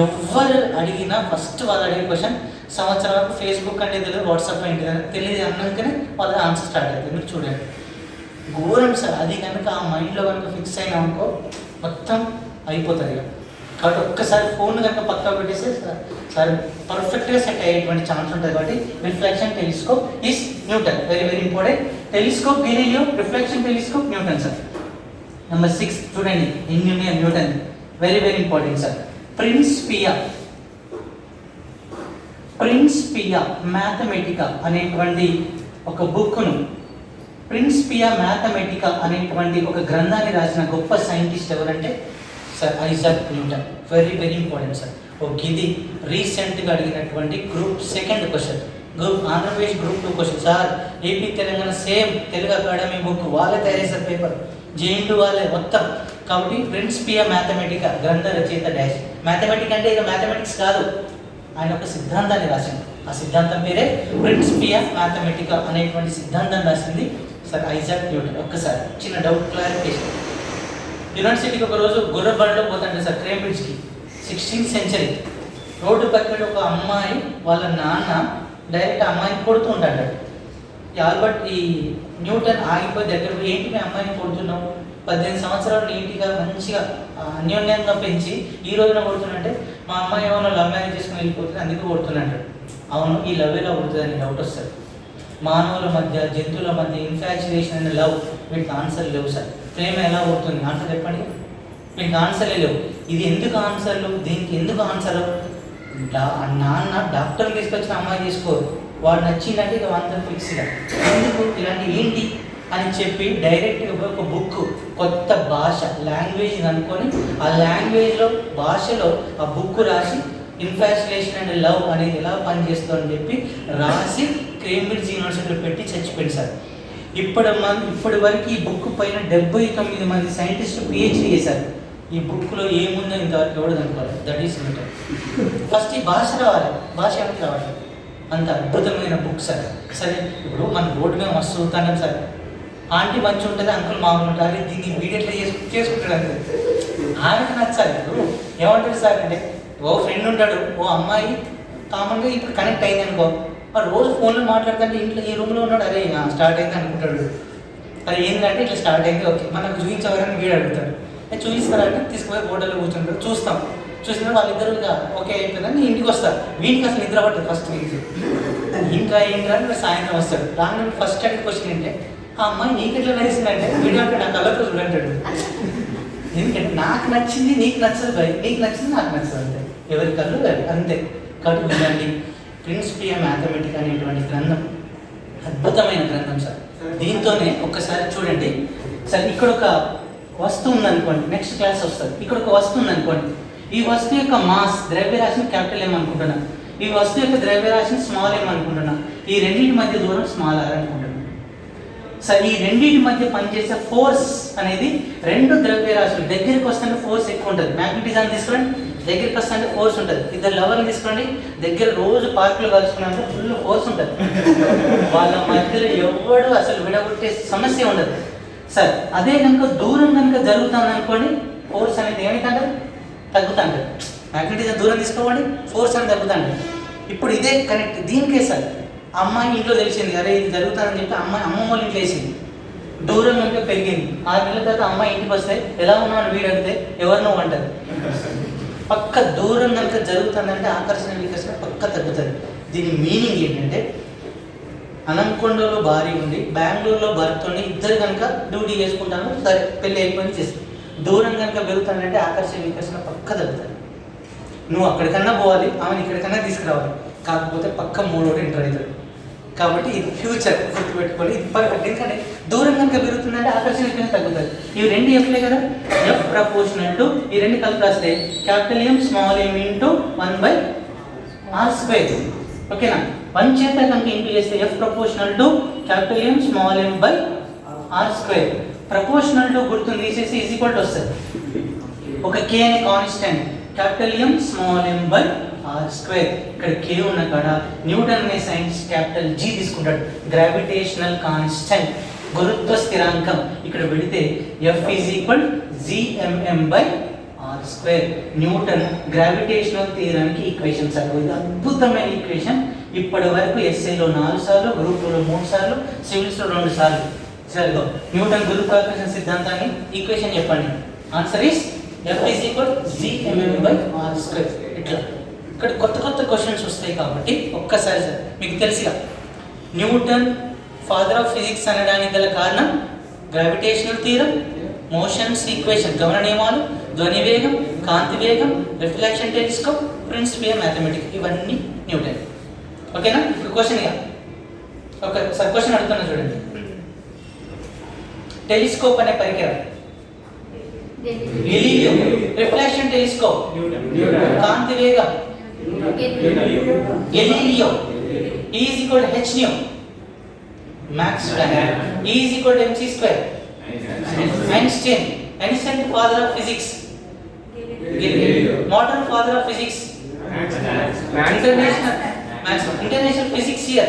ఎవరు అడిగినా ఫస్ట్ వాళ్ళు అడిగే క్వశ్చన్ సంవత్సరం వరకు ఫేస్బుక్ అంటే తెలియదు, వాట్సాప్ ఏంటి తెలియదు అన్నాకనే వాళ్ళ ఆన్సర్ స్టార్ట్ అవుతుంది. మీరు చూడండి ఘోరం సార్. అది కనుక ఆ మైండ్లో కనుక ఫిక్స్ అయినా అనుకో మొత్తం అయిపోతుంది. కాబట్టి ఒక్కసారి ఫోన్ కనుక పక్కా పెట్టేస్తే సార్ పర్ఫెక్ట్గా సెట్ అయ్యేటువంటి ఛాన్స్ ఉంటుంది. కాబట్టి reflection telescope is Newton, very very important. Telescope Galileo, reflection telescope Newton sir. Number 6 చూడండి, engineer Newton, very very important sir. Principia mathematica అనేటువంటి ఒక బుక్ను, ప్రిన్సిపియా మ్యాథమెటికా అనేటువంటి ఒక గ్రంథాన్ని రాసిన గొప్ప సైంటిస్ట్ ఎవరంటే sir Isaac Newton. Very very important sir. ఇది రీసెంట్గా అడిగినటువంటి group 2 question, Andhra Pradesh group 2 question sir. AP Telangana same Telugu academy book వాళ్ళే తయారు చేశారు పేపర్, జేఎన్టీ వాళ్ళే మొత్తం. కాబట్టి ప్రిన్సిపియా మ్యాథమెటికా గ్రంథ రచయిత డాష్. మ్యాథమెటిక్ అంటే ఇక మ్యాథమెటిక్స్ కాదు, ఆయన ఒక సిద్ధాంతాన్ని రాసింది. ఆ సిద్ధాంతం పేరే ప్రిన్సిపియా మ్యాథమెటికా అనేటువంటి సిద్ధాంతాన్ని రాసింది సార్ ఐజాక్ న్యూటన్. ఒక్కసారి చిన్న డౌట్ క్లారిఫికేషన్. యూనివర్సిటీకి ఒక రోజు గుర్రబండిలో పోతాంటే సార్ క్రేంబ్రిడ్జ్కి 16th సెంచరీ. రోడ్డు పక్కన ఒక అమ్మాయి వాళ్ళ నాన్న డైరెక్ట్ అమ్మాయిని కొడుతూ ఉంటాడు. ఆల్బర్ట్ ఈ న్యూటన్ ఆగిపోయి దగ్గర ఏంటి మీ అమ్మాయిని కొడుతున్నావు, 18 సంవత్సరాలు నీట్గా మంచిగా అన్యోన్యంగా పెంచి ఈ రోజున కొడుతున్నంటే మా అమ్మాయి ఏమైనా లవ్ మ్యారేజ్ చేసుకుని వెళ్ళిపోతుంది అందుకే కొడుతున్నాడు. అవును, ఈ లవ్ ఎలా కొడుతుందని డౌట్ వస్తుంది. మానవుల మధ్య జంతువుల మధ్య ఇన్ఫాచ్యుయేషన్ అండ్ లవ్, వీటికి ఆన్సర్ లేవు సార్. ప్రేమ ఎలా కొడుతుంది ఆన్సర్ చెప్పండి. వీటికి ఆన్సర్లే లేవు. ఇది ఎందుకు ఆన్సర్లు, దీనికి ఎందుకు ఆన్సర్? నాన్న డాక్టర్ని తీసుకొచ్చిన అమ్మాయి తీసుకోరు, వాడు నచ్చిందంటే ఇక అందరూ ఫిక్స్గా. ఎందుకు ఇలాంటి ఏంటి అని చెప్పి డైరెక్ట్గా ఒక బుక్, కొత్త భాష లాంగ్వేజ్ అనుకొని ఆ లాంగ్వేజ్లో భాషలో ఆ బుక్ రాసి ఇన్ఫాచ్యుయేషన్ అండ్ లవ్ అనేది ఎలా పనిచేస్తుందని చెప్పి రాసి కేంబ్రిడ్జ్ యూనివర్సిటీలో పెట్టి చచ్చిపోయింది సార్. ఇప్పటి వరకు ఈ బుక్ పైన 79 మంది సైంటిస్టులు పిహెచ్డీ చేశారు. ఈ బుక్లో ఏముందో ఇంతవరకు ఎవడు కనుక్కోవాలి. That is matter. ఫస్ట్ ఈ భాష రావాలి, భాష ఎవరికి రావాలి. అంత అద్భుతమైన బుక్ సార్. సరే ఇప్పుడు మన రోడ్డు మీద మస్తు చూస్తాం సార్, ఆంటీ మంచి ఉంటుంది, అంకుల్ మామూలు ఉంటుంది, అది దీన్ని ఇమీడియట్గా చేసుకుంటాడు అంతే. ఆమెకు నచ్చాలి. ఇప్పుడు ఏమంటారు సార్ అంటే, ఓ ఫ్రెండ్ ఉంటాడు, ఓ అమ్మాయి కామన్గా ఇప్పుడు కనెక్ట్ అయింది అనుకో, వాడు రోజు ఫోన్లో మాట్లాడుతుంటే ఇంట్లో ఈ రూమ్లో ఉన్నాడు, అరే స్టార్ట్ అయింది అనుకుంటాడు. అది ఏంటంటే ఇట్లా స్టార్ట్ అయింది, ఓకే మనకు చూపించవాలని వీడు అడుగుతాడు. చూపిస్తారంటే తీసుకుపోయి హోటల్లో కూర్చుంటారు, చూసిన వాళ్ళిద్దరు ఓకే అయిపోయిందని ఇంటికి వస్తారు. వీడికి అసలు నిద్ర పట్టదు ఫస్ట్ వీడికి. ఇంకా ఏంటంటే సాయంత్రం వస్తాడు. రాను ఫస్ట్ అడిగి క్వశ్చన్ ఏంటంటే, ఆ అమ్మాయి నీకు ఎట్లా నచ్చిందంటే వీడియో అంటే నా కళ్ళతో చూడంటాడు. ఎందుకంటే నాకు నచ్చింది నీకు నచ్చదు భయ్, నీకు నచ్చింది నాకు నచ్చదు అంతే, ఎవరి కళ్ళు అంతే. కాబట్టి వినండి, ప్రిన్సిపియా మ్యాథమెటికా అనేటువంటి గ్రంథం అద్భుతమైన గ్రంథం సార్. దీంతోనే ఒక్కసారి చూడండి సార్, ఇక్కడ ఒక వస్తువు ఉందనుకోండి, నెక్స్ట్ క్లాస్ వస్తుంది. ఇక్కడ ఒక వస్తువు ఉందనుకోండి, ఈ వస్తువు యొక్క మాస్ ద్రవ్యరాశిని క్యాపిటల్ ఎం అనుకుంటున్నా, ఈ వస్తువు యొక్క ద్రవ్యరాశిని స్మాల్ ఎం అనుకుంటున్నా, ఈ రెండింటి మధ్య దూరం స్మాల్ ఆర్ అనుకుంటున్నా. సార్ ఈ రెండింటి మధ్య పనిచేసే ఫోర్స్ అనేది రెండు ద్రవ్యరాశులు దగ్గరికి వస్తుంటే ఫోర్స్ ఎక్కువ ఉంటుంది. మ్యాగ్నెటిజం తీసుకోండి, దగ్గరికి వస్తుంటే ఫోర్స్ ఉంటుంది. ఇద్దరు లవర్ని తీసుకోండి, దగ్గర రోజు పార్కులు కలుసుకున్నంటే ఫుల్ ఫోర్స్ ఉంటుంది. వాళ్ళ మధ్యలో ఎవడు అసలు విడగొట్టే సమస్య ఉండదు సార్. అదే కనుక దూరం కనుక జరుగుతుంది అనుకోండి, ఫోర్స్ అనేది ఏమైతే తగ్గుతుంది. మ్యాగ్నెటిజం దూరం తీసుకోండి, ఫోర్స్ అనేది తగ్గుతుంది. ఇప్పుడు ఇదే కనెక్ట్ దీనికే సార్. అమ్మాయి ఇంట్లో తెలిసింది, అరే ఇది జరుగుతుందని చెప్పి అమ్మమ్మ వాళ్ళ ఇంట్లో వేసింది, దూరం కనుక పెరిగింది. 6 నెలల తర్వాత అమ్మాయి ఇంటికి వస్తే ఎలా ఉన్నావు వీడు అడిగితే ఎవరు నువ్వు అంటారు. పక్క దూరం కనుక జరుగుతుందంటే ఆకర్షణ వికర్షణ పక్క తగ్గుతుంది. దీని మీనింగ్ ఏంటంటే, అనంకొండలో భార్య ఉంది, బెంగళూరులో భర్త ఉండి, ఇద్దరు కనుక డ్యూటీ చేసుకుంటాను, సరే పెళ్ళి అయిపోయింది చేస్తుంది. దూరం కనుక పెరుగుతుందంటే ఆకర్షణ వికర్షణ పక్క తగ్గుతుంది. నువ్వు అక్కడికన్నా పోవాలి, ఆమెను ఇక్కడికన్నా తీసుకురావాలి, కాకపోతే పక్క మూడోటి ఎంటర్ అవుతాడు. కాబట్టి ఇది ఫ్యూచర్ గుర్తుపెట్టుకోవాలి. ఇది పర్ఫెక్ట్. ఎందుకంటే దూరం కనుక పెరుగుతుందంటే ఆకర్షణ వికర్షణ తగ్గుతుంది. ఇవి రెండు ఎఫ్లే కదా, ఎఫ్ ప్రపోర్షనల్ టు ఈ రెండు కలిపి రాస్తే capital M small M into 1/r². ఓకేనా? 1 చేత కనుక ఇంటూ చేస్తే F proportional to capital M small M by r². Proportional to గుర్తుని తీసేసి ఈజ్ ఈక్వల్ టు వస్తుంది. ఒక కే అనే constant, capital M small M by r². ఇక్కడ కే ఉన్న కాడ న్యూటన్ అనే సైన్స్ క్యాపిటల్ జీ తీసుకుంటాడు, గ్రావిటేషనల్ కాన్స్టెంట్, గురుత్వ స్థిరాంకం. ఇక్కడ పెడితే F is equal gmm by r². Newton gravitational థియరానికి ఈక్వేషన్ సార్. ఇది అద్భుతమైన ఈక్వేషన్. ఇప్పటి వరకు ఎస్ఏలో 4 సార్లు, గ్రూప్ 2లో 3 సార్లు, సివిల్స్లో 2 సార్లు. సరిగా న్యూటన్ గురుత్వాకర్షణ సిద్ధాంతాన్ని ఈక్వేషన్ చెప్పండి. Answer is F is equal gmm by r². ఇట్లా ఇక్కడ కొత్త కొత్త క్వశ్చన్స్ వస్తాయి కాబట్టి ఒక్కసారి సార్ మీకు తెలుసుగా, న్యూటన్ ఫాదర్ ఆఫ్ ఫిజిక్స్ అనడానికి గల కారణం గ్రావిటేషనల్ థియరం, మోషన్స్ ఈక్వేషన్, గమన నియమాలు, ధ్వని వేగం, కాంతి వేగం, రిఫ్లెక్షన్ టెలిస్కోప్, ప్రిన్సిపియా మ్యాథమెటిక్స్, ఇవన్నీ న్యూటన్. ఓకేనా? ఇప్పుడు క్వశ్చన్గా ఒకసారి క్వశ్చన్ అడుగుతున్నా చూడండి. టెలిస్కోప్ అనే పరికరం గెలీలియో, రిఫ్లెక్షన్ టెలిస్కోప్ కాంతి వేగం Galileo, E is equal to h nu, Max Planck, E is equal to mc², Einstein, Einstein father of physics, modern father of physics, international physics year,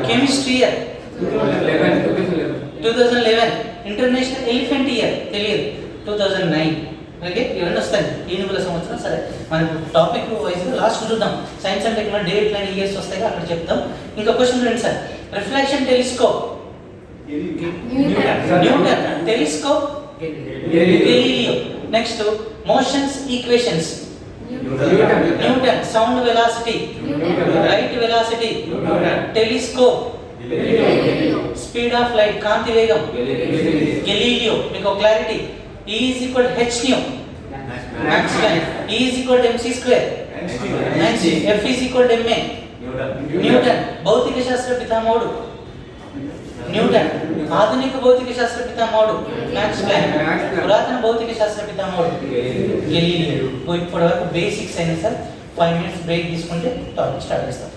chemistry year 2011, international elephant year తెలియదు 2009. Okay, ఇవన్నీ వస్తాయి ఏనుగుల సంవత్సరం. సరే, మనకు topic వైజ్గా last చూద్దాం. Science and technology date line years వస్తాయి అక్కడ చెప్తాం. ఇంకా క్వశ్చన్ రండి sir. Reflection telescope Newton, telescope Galileo. Next motions equations Newton, sound velocity, light velocity, telescope, speed of light, కాంతి వేగం, గెలీలియో. మీకు clarity, E is equal to h nu, Max Planck, E is equal to mc², F is equal to ma, Newton భౌతిక శాస్త్ర పితామహుడు, Newton ఆధునిక భౌతిక శాస్త్ర పితామహుడు, మ్యాక్స్ ప్లాంక్ పురాతన భౌతిక శాస్త్ర పితామహుడు, గెలీలియో. ఇప్పటి వరకు బేసిక్స్ అయినా సార్. 5 minutes బ్రేక్ తీసుకుంటే టాపిక్ స్టార్ట్ చేస్తాం.